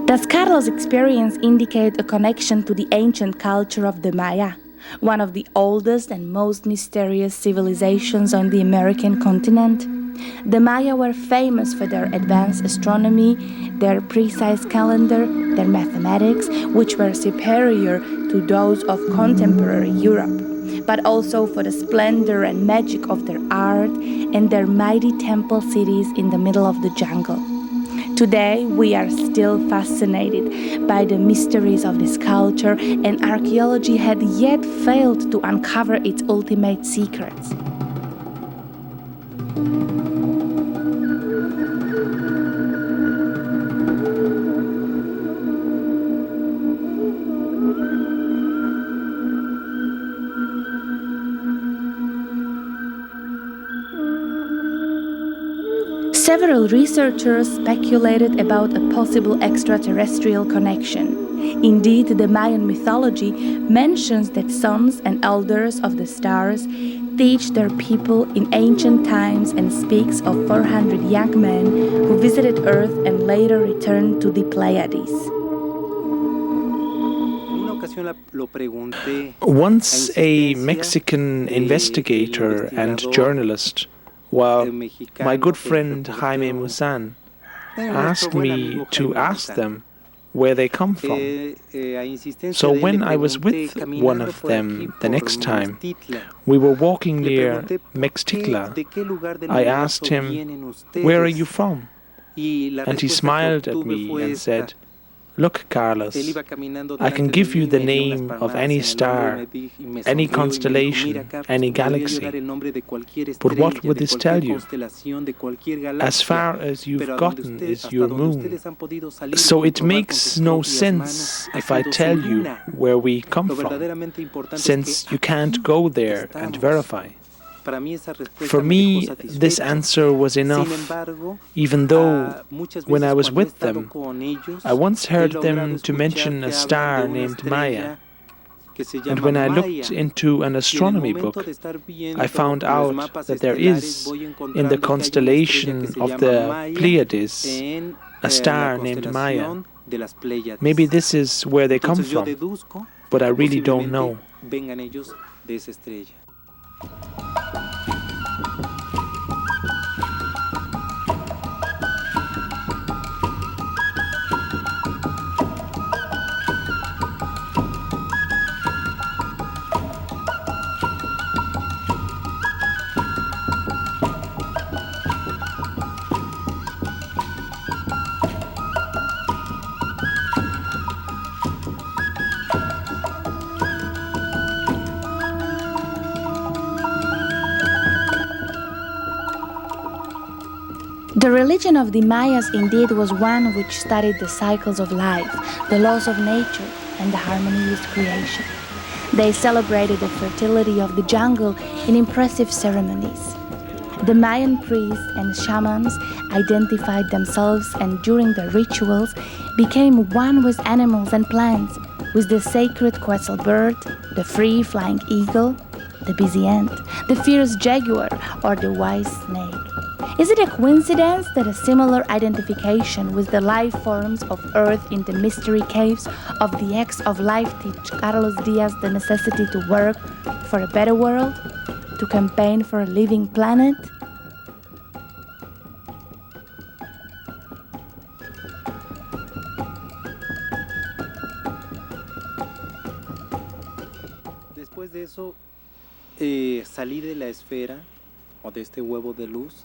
Speaker 4: Does Carlos' experience indicate a connection to the ancient culture of the Maya? one of the oldest and most mysterious civilizations on the American continent. The Maya were famous for their advanced astronomy, their precise calendar, their mathematics, which were superior to those of contemporary Europe, but also for the splendor and magic of their art and their mighty temple cities in the middle of the jungle. Today, we are still fascinated by the mysteries of this culture, and archaeology had yet failed to uncover its ultimate secrets. Several researchers speculated about a possible extraterrestrial connection. Indeed, the Mayan mythology mentions that sons and elders of the stars teach their people in ancient times and speaks of 400 young men who visited Earth and later returned to the Pleiades.
Speaker 1: Once a Mexican investigator and journalist, my good friend Jaime Musan, asked me to ask them where they come from. So when I was with one of them the next time, we were walking near Mexticla. I asked him, "Where are you from?" And he smiled at me and said, "Look, Carlos, I can give you the name of any star, any constellation, any galaxy. But what would this tell you? As far as you've gotten is your moon. So it makes no sense if I tell you where we come from, since you can't go there and verify." For me, this answer was enough, even though, when I was with them, I once heard them to mention a star named Maya, and when I looked into an astronomy book, I found out that there is, in the constellation of the Pleiades, a star named Maya. Maybe this is where they come from, but I really don't know.
Speaker 4: The religion of the Mayas indeed was one which studied the cycles of life, the laws of nature, and the harmony with creation. They celebrated the fertility of the jungle in impressive ceremonies. The Mayan priests and shamans identified themselves and during their rituals became one with animals and plants, with the sacred quetzal bird, the free-flying eagle, the busy ant, the fierce jaguar, or the wise snake. Is it a coincidence that a similar identification with the life forms of Earth in the mystery caves of the X of Life teach Carlos Diaz the necessity to work for a better world, to campaign for a living planet?
Speaker 5: Después de eso, salí de la esfera o de este huevo de luz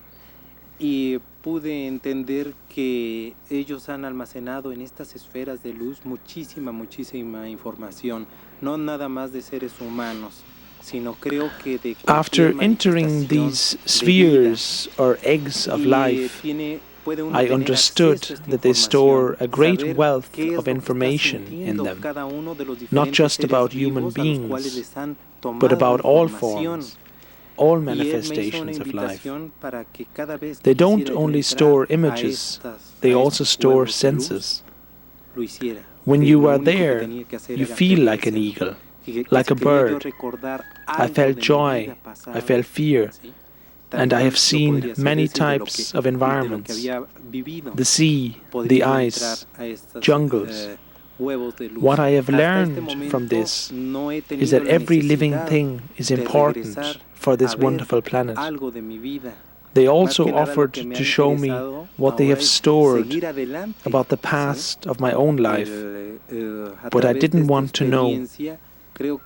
Speaker 5: y pude entender que ellos han almacenado en estas esferas de luz muchísima información, no nada más de seres humanos, sino creo que de
Speaker 1: After entering these spheres or eggs of life, I understood that they store a great wealth of information in them, not just about human beings, but about all forms, all manifestations of life. They don't only store images, they also store senses. When you are there, you feel like an eagle, like a bird. I felt joy, I felt fear, and I have seen many types of environments: the sea, the ice, jungles, What I have learned from this is that every living thing is important for this wonderful planet. They also offered to show me what they have stored about the past of my own life, but I didn't want to know,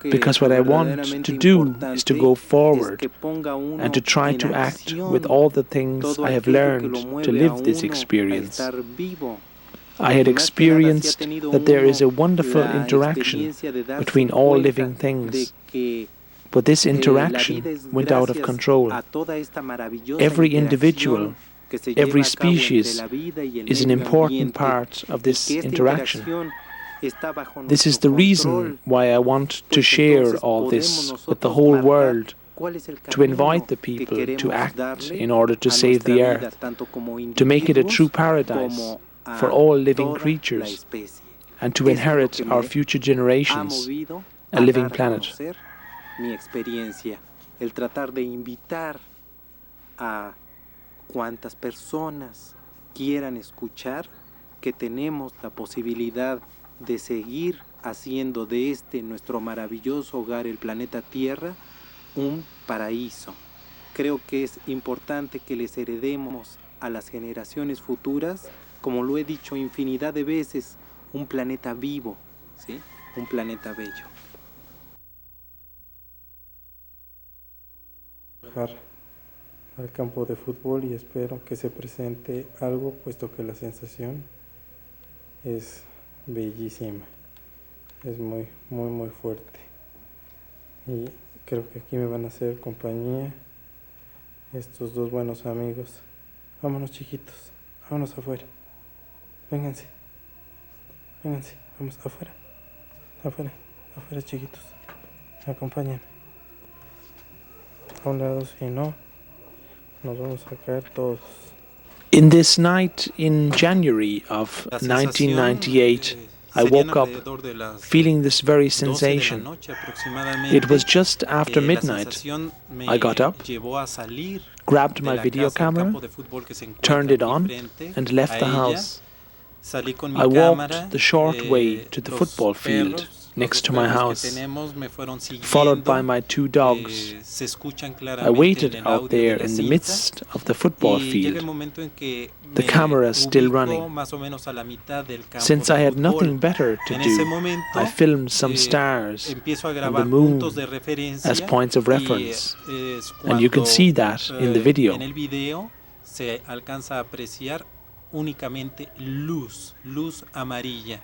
Speaker 1: because what I want to do is to go forward and to try to act with all the things I have learned to live this experience. I had experienced that there is a wonderful interaction between all living things, but this interaction went out of control. Every individual, every species is an important part of this interaction. This is the reason why I want to share all this with the whole world, to invite the people to act in order to save the earth, to make it a true paradise for all living creatures, and to inherit our future generations a living planet.
Speaker 5: Mi experiencia, el tratar de invitar a cuantas personas quieran escuchar que tenemos la posibilidad de seguir haciendo de este nuestro maravilloso hogar, el planeta Tierra, un paraíso. Creo que es importante que les heredemos a las generaciones futuras, como lo he dicho infinidad de veces, un planeta vivo, ¿sí? Un planeta bello. Al campo de fútbol y espero que se presente algo, puesto que la sensación es bellísima, es muy fuerte, y creo que aquí me van a hacer compañía estos dos buenos amigos. Vámonos, chiquitos, vámonos afuera, vénganse, vamos afuera, chiquitos, acompáñenme. A un lado, si no, nos vamos a caer todos.
Speaker 1: In this night in January of 1998, I woke up feeling this very sensation. It was just after midnight. I got up, grabbed my video camera, turned it on, and left the house. I walked the short way to the football field next to my house, followed by my two dogs. I waited out there in the midst of the football field, the camera still running. Since I had nothing better to do, I filmed some stars and the moon as points of reference, and you can see that in the video.
Speaker 5: Únicamente luz amarilla.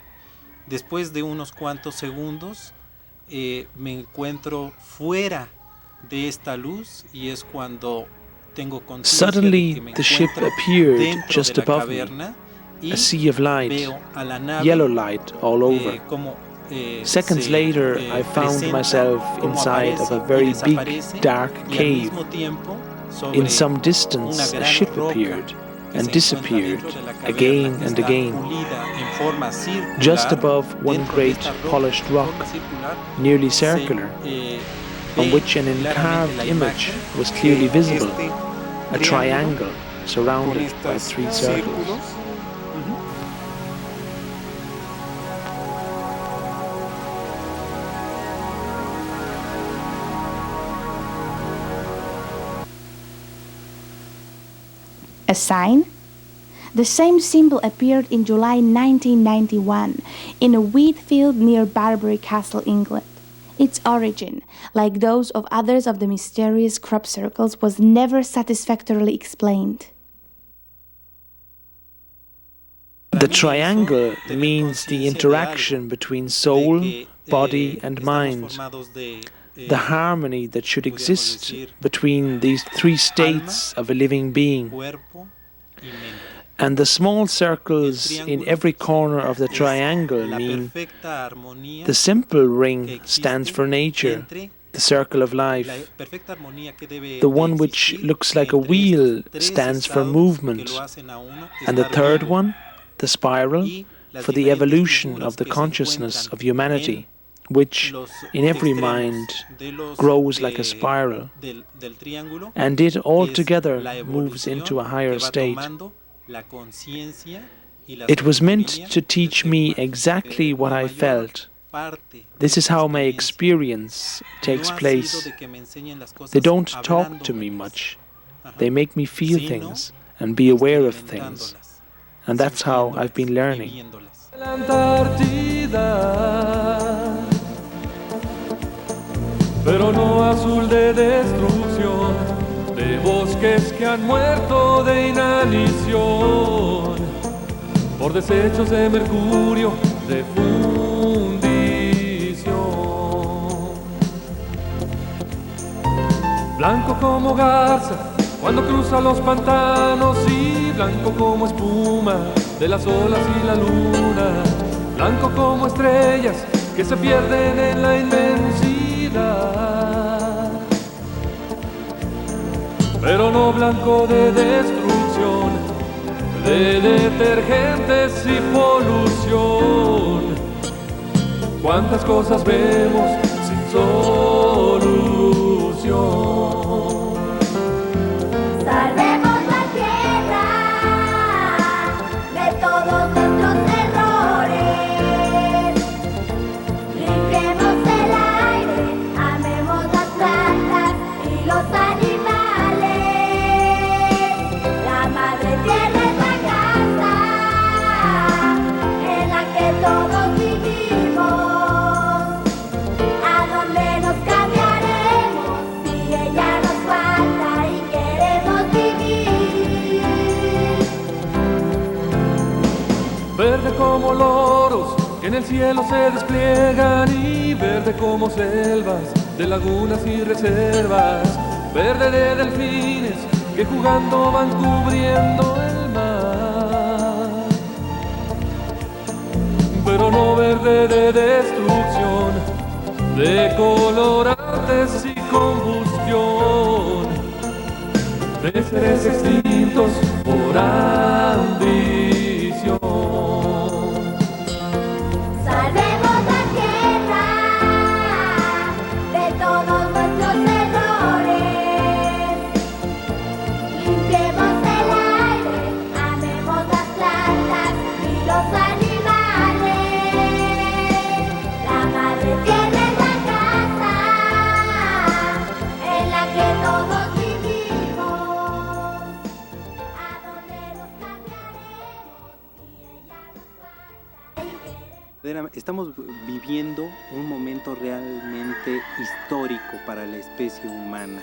Speaker 5: Después de unos cuantos segundos me encuentro fuera de esta luz y es cuando tengo conciencia de que me encuentro dentro de la caverna y
Speaker 1: a sea of light, yellow light all over. Seconds later, I found myself inside of a very big, dark cave. In some distance, a ship appeared and disappeared again and again. Just above one great polished rock, nearly circular, on which an encarved image was clearly visible, a triangle surrounded by three circles.
Speaker 4: A sign? The same symbol appeared in July 1991 in a wheat field near Barbury Castle, England. Its origin, like those of others of the mysterious crop circles, was never satisfactorily explained.
Speaker 1: The triangle means the interaction between soul, body and mind, the harmony that should exist between these three states of a living being. And the small circles in every corner of the triangle mean the simple ring stands for nature, the circle of life. The one which looks like a wheel stands for movement. And the third one, the spiral, for the evolution of the consciousness of humanity, which in every mind grows like a spiral, and it altogether moves into a higher state. It was meant to teach me exactly what I felt. This is how my experience takes place. They don't talk to me much. They make me feel things and be aware of things. And that's how I've been learning.
Speaker 17: Pero no azul de destrucción, de bosques que han muerto de inanición, por desechos de mercurio, de fundición. Blanco como garza cuando cruza los pantanos y blanco como espuma de las olas y la luna, blanco como estrellas que se pierden en la inmensidad, pero no blanco de destrucción, de detergentes y polución. Cuántas cosas vemos sin solución.
Speaker 18: Salvemos la tierra de todos nuestros errores. Limpiemos el aire, amemos las plantas y los animales. La madre tierra es la casa en la que todos vivimos. ¿A dónde nos cambiaremos si ella nos falta y queremos vivir?
Speaker 17: Verde como loros que en el cielo se despliegan y verde como selvas de lagunas y reservas, verde de delfines que jugando van cubriendo el mar, pero no verde de destrucción, de colorantes y combustión, de seres extintos por ambición.
Speaker 18: Salvemos la tierra de todos nuestros errores. Limpiemos el aire, amemos las plantas y los animales. La madre tierra es la casa en la que todos vivimos. ¿A dónde nos cambiaremos si ella nos falta y queremos?
Speaker 5: Estamos viviendo un momento realmente histórico para la especie humana.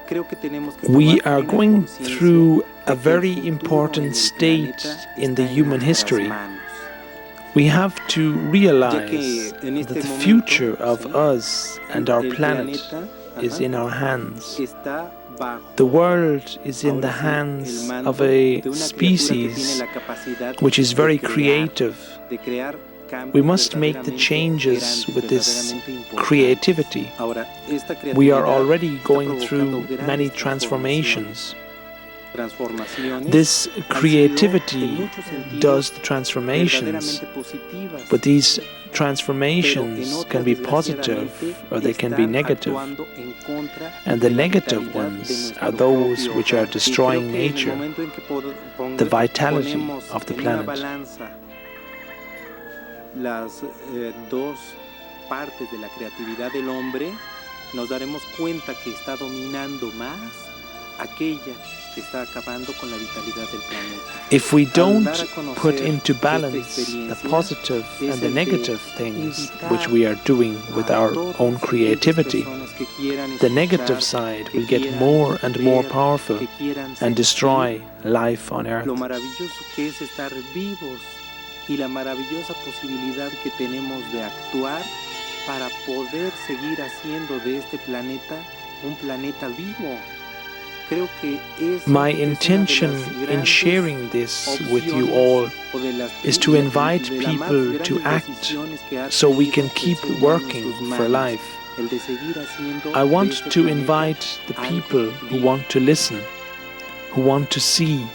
Speaker 5: Creo que tenemos que
Speaker 1: We
Speaker 5: tomar
Speaker 1: are
Speaker 5: plena
Speaker 1: going
Speaker 5: conciencia
Speaker 1: through a
Speaker 5: de que el
Speaker 1: very
Speaker 5: futuro
Speaker 1: important
Speaker 5: del
Speaker 1: state
Speaker 5: planeta
Speaker 1: in the
Speaker 5: está en
Speaker 1: human
Speaker 5: nuestras
Speaker 1: history.
Speaker 5: manos.
Speaker 1: We have to
Speaker 5: Ya
Speaker 1: realize
Speaker 5: que en este
Speaker 1: that the
Speaker 5: momento,
Speaker 1: future of
Speaker 5: sí,
Speaker 1: us and our
Speaker 5: el
Speaker 1: planet
Speaker 5: planeta,
Speaker 1: is
Speaker 5: ajá,
Speaker 1: in our hands.
Speaker 5: está bajo
Speaker 1: The world is in the
Speaker 5: ahora sí,
Speaker 1: hands
Speaker 5: el mando
Speaker 1: of a
Speaker 5: de una criatura que tiene
Speaker 1: species
Speaker 5: la capacidad
Speaker 1: which is
Speaker 5: de
Speaker 1: very
Speaker 5: crear,
Speaker 1: creative.
Speaker 5: de crear cambios
Speaker 1: We must make the
Speaker 5: verdaderamente
Speaker 1: changes
Speaker 5: grandes,
Speaker 1: with this
Speaker 5: verdaderamente importantes.
Speaker 1: creativity.
Speaker 5: Ahora, esta
Speaker 1: We are
Speaker 5: creatividad
Speaker 1: already
Speaker 5: está
Speaker 1: going
Speaker 5: provocando
Speaker 1: through
Speaker 5: grandes
Speaker 1: many transformations.
Speaker 5: transformaciones
Speaker 1: This
Speaker 5: han sido, en
Speaker 1: creativity
Speaker 5: muchos sentidos,
Speaker 1: does the transformations,
Speaker 5: verdaderamente positivas,
Speaker 1: but these
Speaker 5: pero en
Speaker 1: transformations
Speaker 5: otras,
Speaker 1: can be positive
Speaker 5: desgraciadamente,
Speaker 1: or they can be
Speaker 5: están
Speaker 1: negative.
Speaker 5: actuando en contra
Speaker 1: And the
Speaker 5: de la
Speaker 1: negative
Speaker 5: vitalidad de
Speaker 1: ones
Speaker 5: nuestro
Speaker 1: are those
Speaker 5: propio
Speaker 1: which are
Speaker 5: hogar. Y
Speaker 1: destroying
Speaker 5: creo que en el
Speaker 1: nature,
Speaker 5: momento en que
Speaker 1: the vitality
Speaker 5: ponemos
Speaker 1: of the
Speaker 5: en una
Speaker 1: planet.
Speaker 5: balanza las dos partes de la creatividad del hombre, nos daremos cuenta que está dominando más aquella que está acabando con la vitalidad del planeta.
Speaker 1: If we don't
Speaker 5: Al dar a conocer
Speaker 1: put into
Speaker 5: esta
Speaker 1: balance the
Speaker 5: experiencia,
Speaker 1: positive
Speaker 5: es
Speaker 1: and the
Speaker 5: el de
Speaker 1: negative things
Speaker 5: invitar
Speaker 1: which we are doing with
Speaker 5: a
Speaker 1: our
Speaker 5: todas
Speaker 1: own
Speaker 5: aquellas
Speaker 1: creativity,
Speaker 5: personas que quieran
Speaker 1: the negative
Speaker 5: escuchar,
Speaker 1: side
Speaker 5: que
Speaker 1: will get
Speaker 5: quieran
Speaker 1: more and more
Speaker 5: ver,
Speaker 1: powerful
Speaker 5: que quieran
Speaker 1: and
Speaker 5: sentir
Speaker 1: destroy life on earth.
Speaker 5: lo maravilloso que es estar vivos y la maravillosa posibilidad que tenemos de actuar para poder seguir haciendo de este planeta un planeta vivo. Creo que
Speaker 1: My intention in sharing this with you all is to invite people to act so we can keep working for life. I want to invite the people who want to listen, who want to see,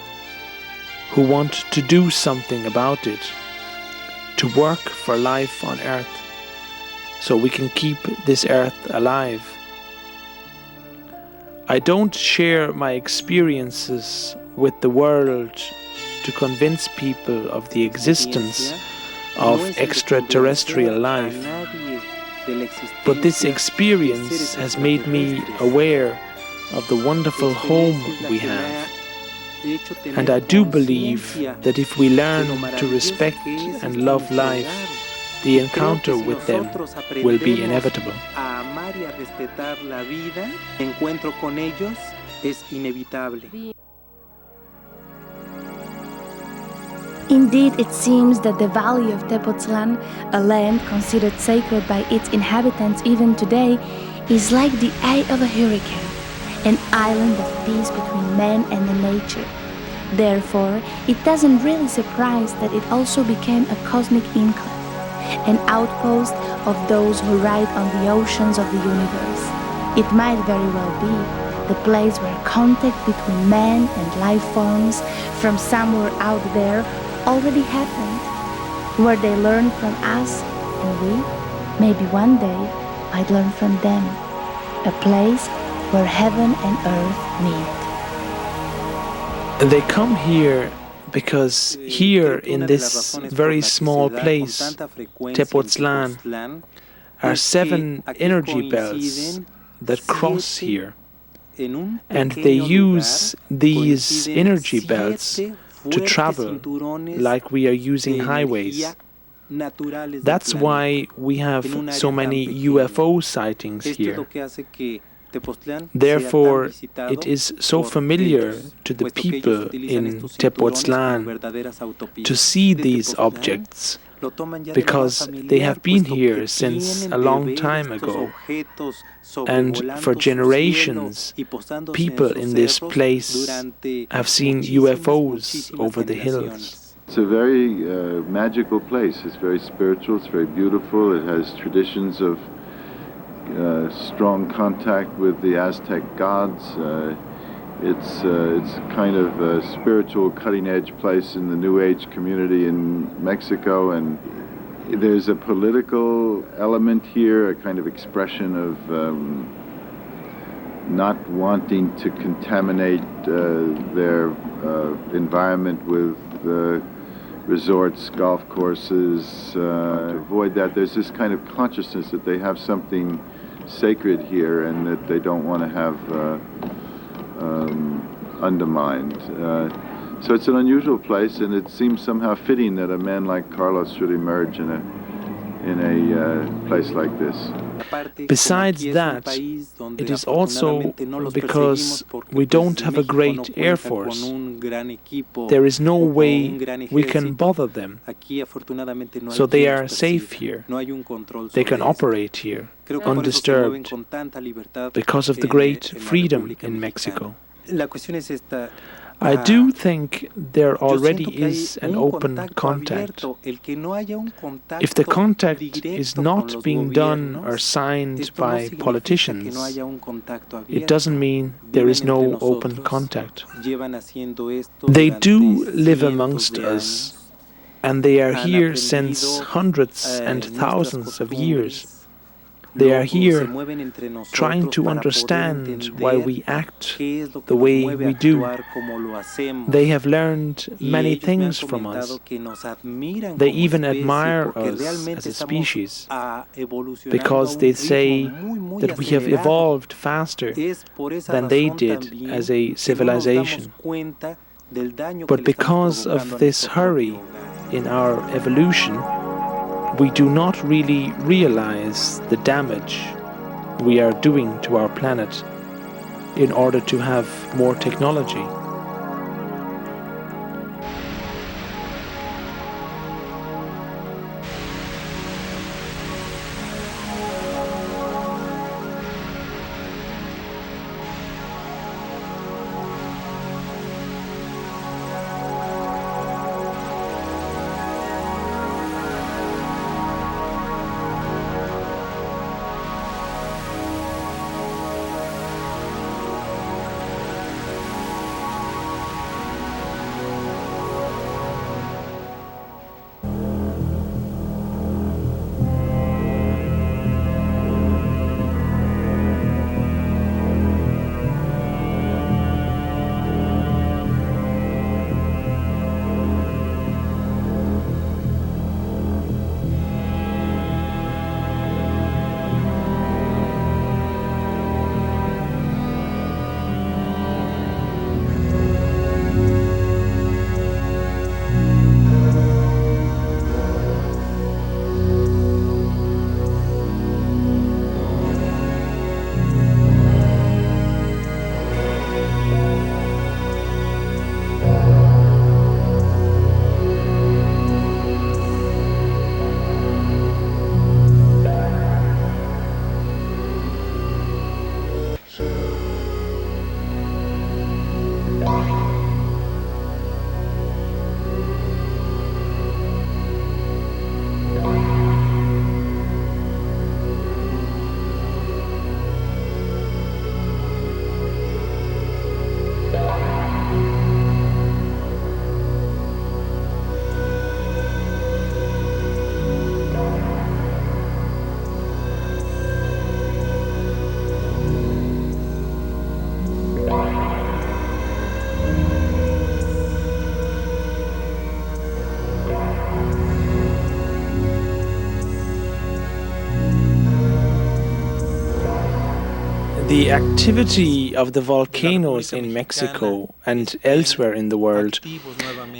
Speaker 1: who want to do something about it, to work for life on earth so we can keep this earth alive. I don't share my experiences with the world to convince people of the existence of extraterrestrial life. But this experience has made me aware of the wonderful home we have. And I do believe that if we learn to respect and love life, the encounter with them will be inevitable.
Speaker 5: A amar y a respetar la vida, el encuentro con ellos es inevitable.
Speaker 4: Indeed, it seems that the valley of Tepoztlan, a land considered sacred by its inhabitants even today, is like the eye of a hurricane, an island of peace between man and the nature. Therefore, it doesn't really surprise that it also became a cosmic enclave, an outpost of those who ride on the oceans of the universe. It might very well be the place where contact between man and life forms from somewhere out there already happened, where they learn from us and we, maybe one day, might learn from them, a place where heaven and earth meet.
Speaker 1: They come here because here in this very small place, Tepoztlan, are 7 energy belts that cross here. And they use these energy belts to travel like we are using highways. That's why we have so many UFO sightings here. Therefore, it is so familiar to the people in Tepoztlan to see these objects, because they have been here since a long time ago, and for generations people in this place have seen UFOs over the hills.
Speaker 19: It's a very magical place. It's very spiritual, it's very beautiful. It has traditions of strong contact with the Aztec gods. It's kind of a spiritual cutting-edge place in the New Age community in Mexico, and there's a political element here, a kind of expression of not wanting to contaminate their environment with resorts, golf courses. To avoid that, there's this kind of consciousness that they have something sacred here and that they don't want to have undermined. So it's an unusual place, and it seems somehow fitting that a man like Carlos should emerge in a place like this.
Speaker 1: Besides that, it is also because we don't have a great air force. There is no way we can bother them. So they are safe here. They can operate here, undisturbed, because of the great freedom in Mexico. I do think there already is an open contact. If the contact is not being done or signed by politicians, it doesn't mean there is no open contact. They do live amongst us, and they are here since hundreds and thousands of years. They are here trying to understand why we act the way we do. They have learned many things from us. They even admire us as a species, because they say that we have evolved faster than they did as a civilization. But because of this hurry in our evolution, we do not really realize the damage we are doing to our planet in order to have more technology. The activity of the volcanoes in Mexico and elsewhere in the world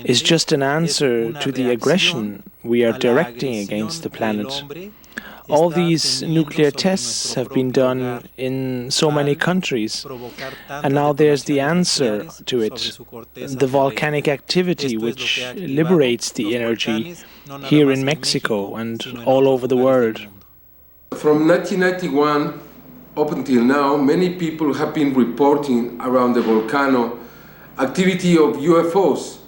Speaker 1: is just an answer to the aggression we are directing against the planet. All these nuclear tests have been done in so many countries, and now there's the answer to it, the volcanic activity which liberates the energy here in Mexico and all over the world.
Speaker 20: From 1991 up until now, many people have been reporting around the volcano activity of UFOs.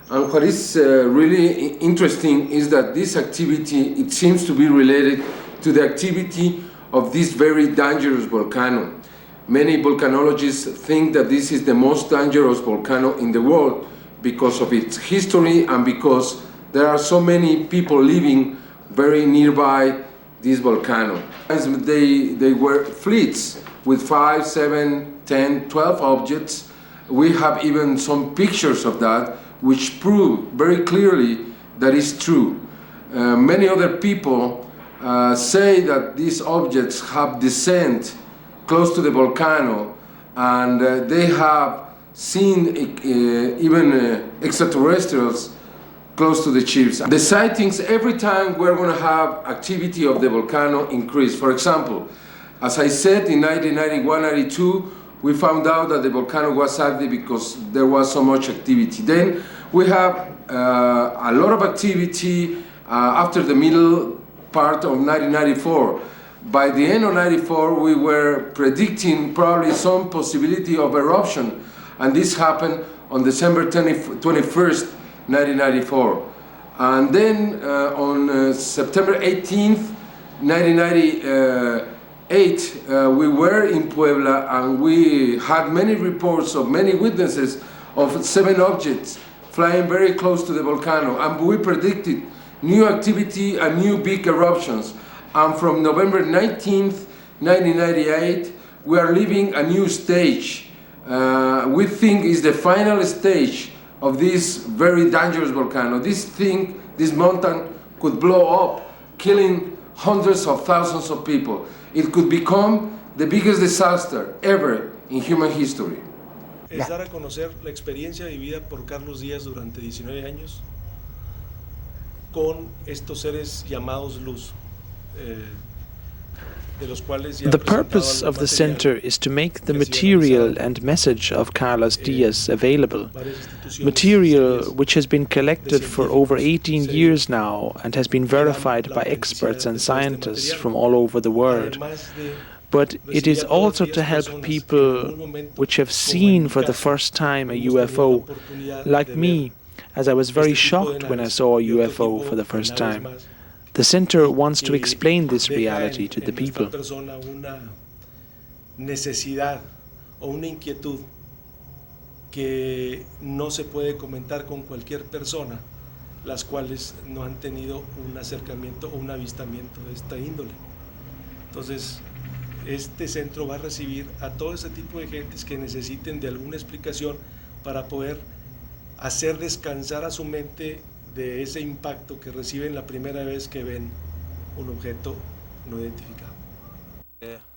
Speaker 20: And what is really interesting is that this activity, it seems to be related to the activity of this very dangerous volcano. Many volcanologists think that this is the most dangerous volcano in the world because of its history and because there are so many people living very nearby this volcano. They were fleets with 5, 7, 10, 12 objects. We have even some pictures of that which prove very clearly that is true. Many other people say that these objects have descent close to the volcano and they have seen even extraterrestrials close to the chips. The sightings, every time we're going to have activity of the volcano increase. For example, as I said, in 1991-92, we found out that the volcano was active because there was so much activity. Then we have a lot of activity after the middle part of 1994. By the end of 94, we were predicting probably some possibility of eruption, and this happened on December 21st, 1994. And then on September 18th, 1998, we were in Puebla and we had many reports of many witnesses of 7 objects flying very close to the volcano, and we predicted new activity and new big eruptions. And from November 19th, 1998, we are living a new stage. We think is the final stage of this very dangerous volcano. This mountain could blow up, killing hundreds of thousands of people. It could become the biggest disaster ever in human history.
Speaker 21: Es dar a conocer la experiencia vivida por Carlos Díaz durante 19 años con estos seres llamados luz.
Speaker 1: The purpose of the center is to make the material and message of Carlos Díaz available. Material which has been collected for over 18 years now and has been verified by experts and scientists from all over the world. But it is also to help people which have seen for the first time a UFO, like me, as I was very shocked when I saw a UFO for the first time. The center wants to explain this reality to the people.
Speaker 21: Una necesidad o una inquietud que no se puede comentar con cualquier persona, las cuales no han tenido un acercamiento o un avistamiento de esta índole. Entonces, este centro va a recibir a todo ese tipo de gentes que necesiten de alguna explicación para poder hacer descansar a su mente de ese impacto que reciben la primera vez que ven un objeto no identificado.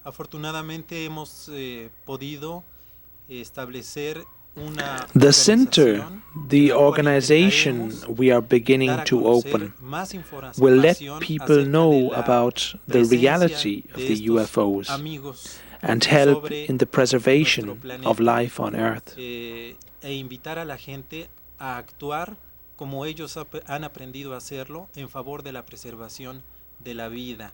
Speaker 5: Afortunadamente hemos podido establecer una
Speaker 1: The center, the organization we are beginning to open, will let people know about the reality of the UFOs and help in the preservation of life on Earth.
Speaker 5: E invitar a la gente a actuar como ellos han aprendido a hacerlo en favor de la preservación de la vida.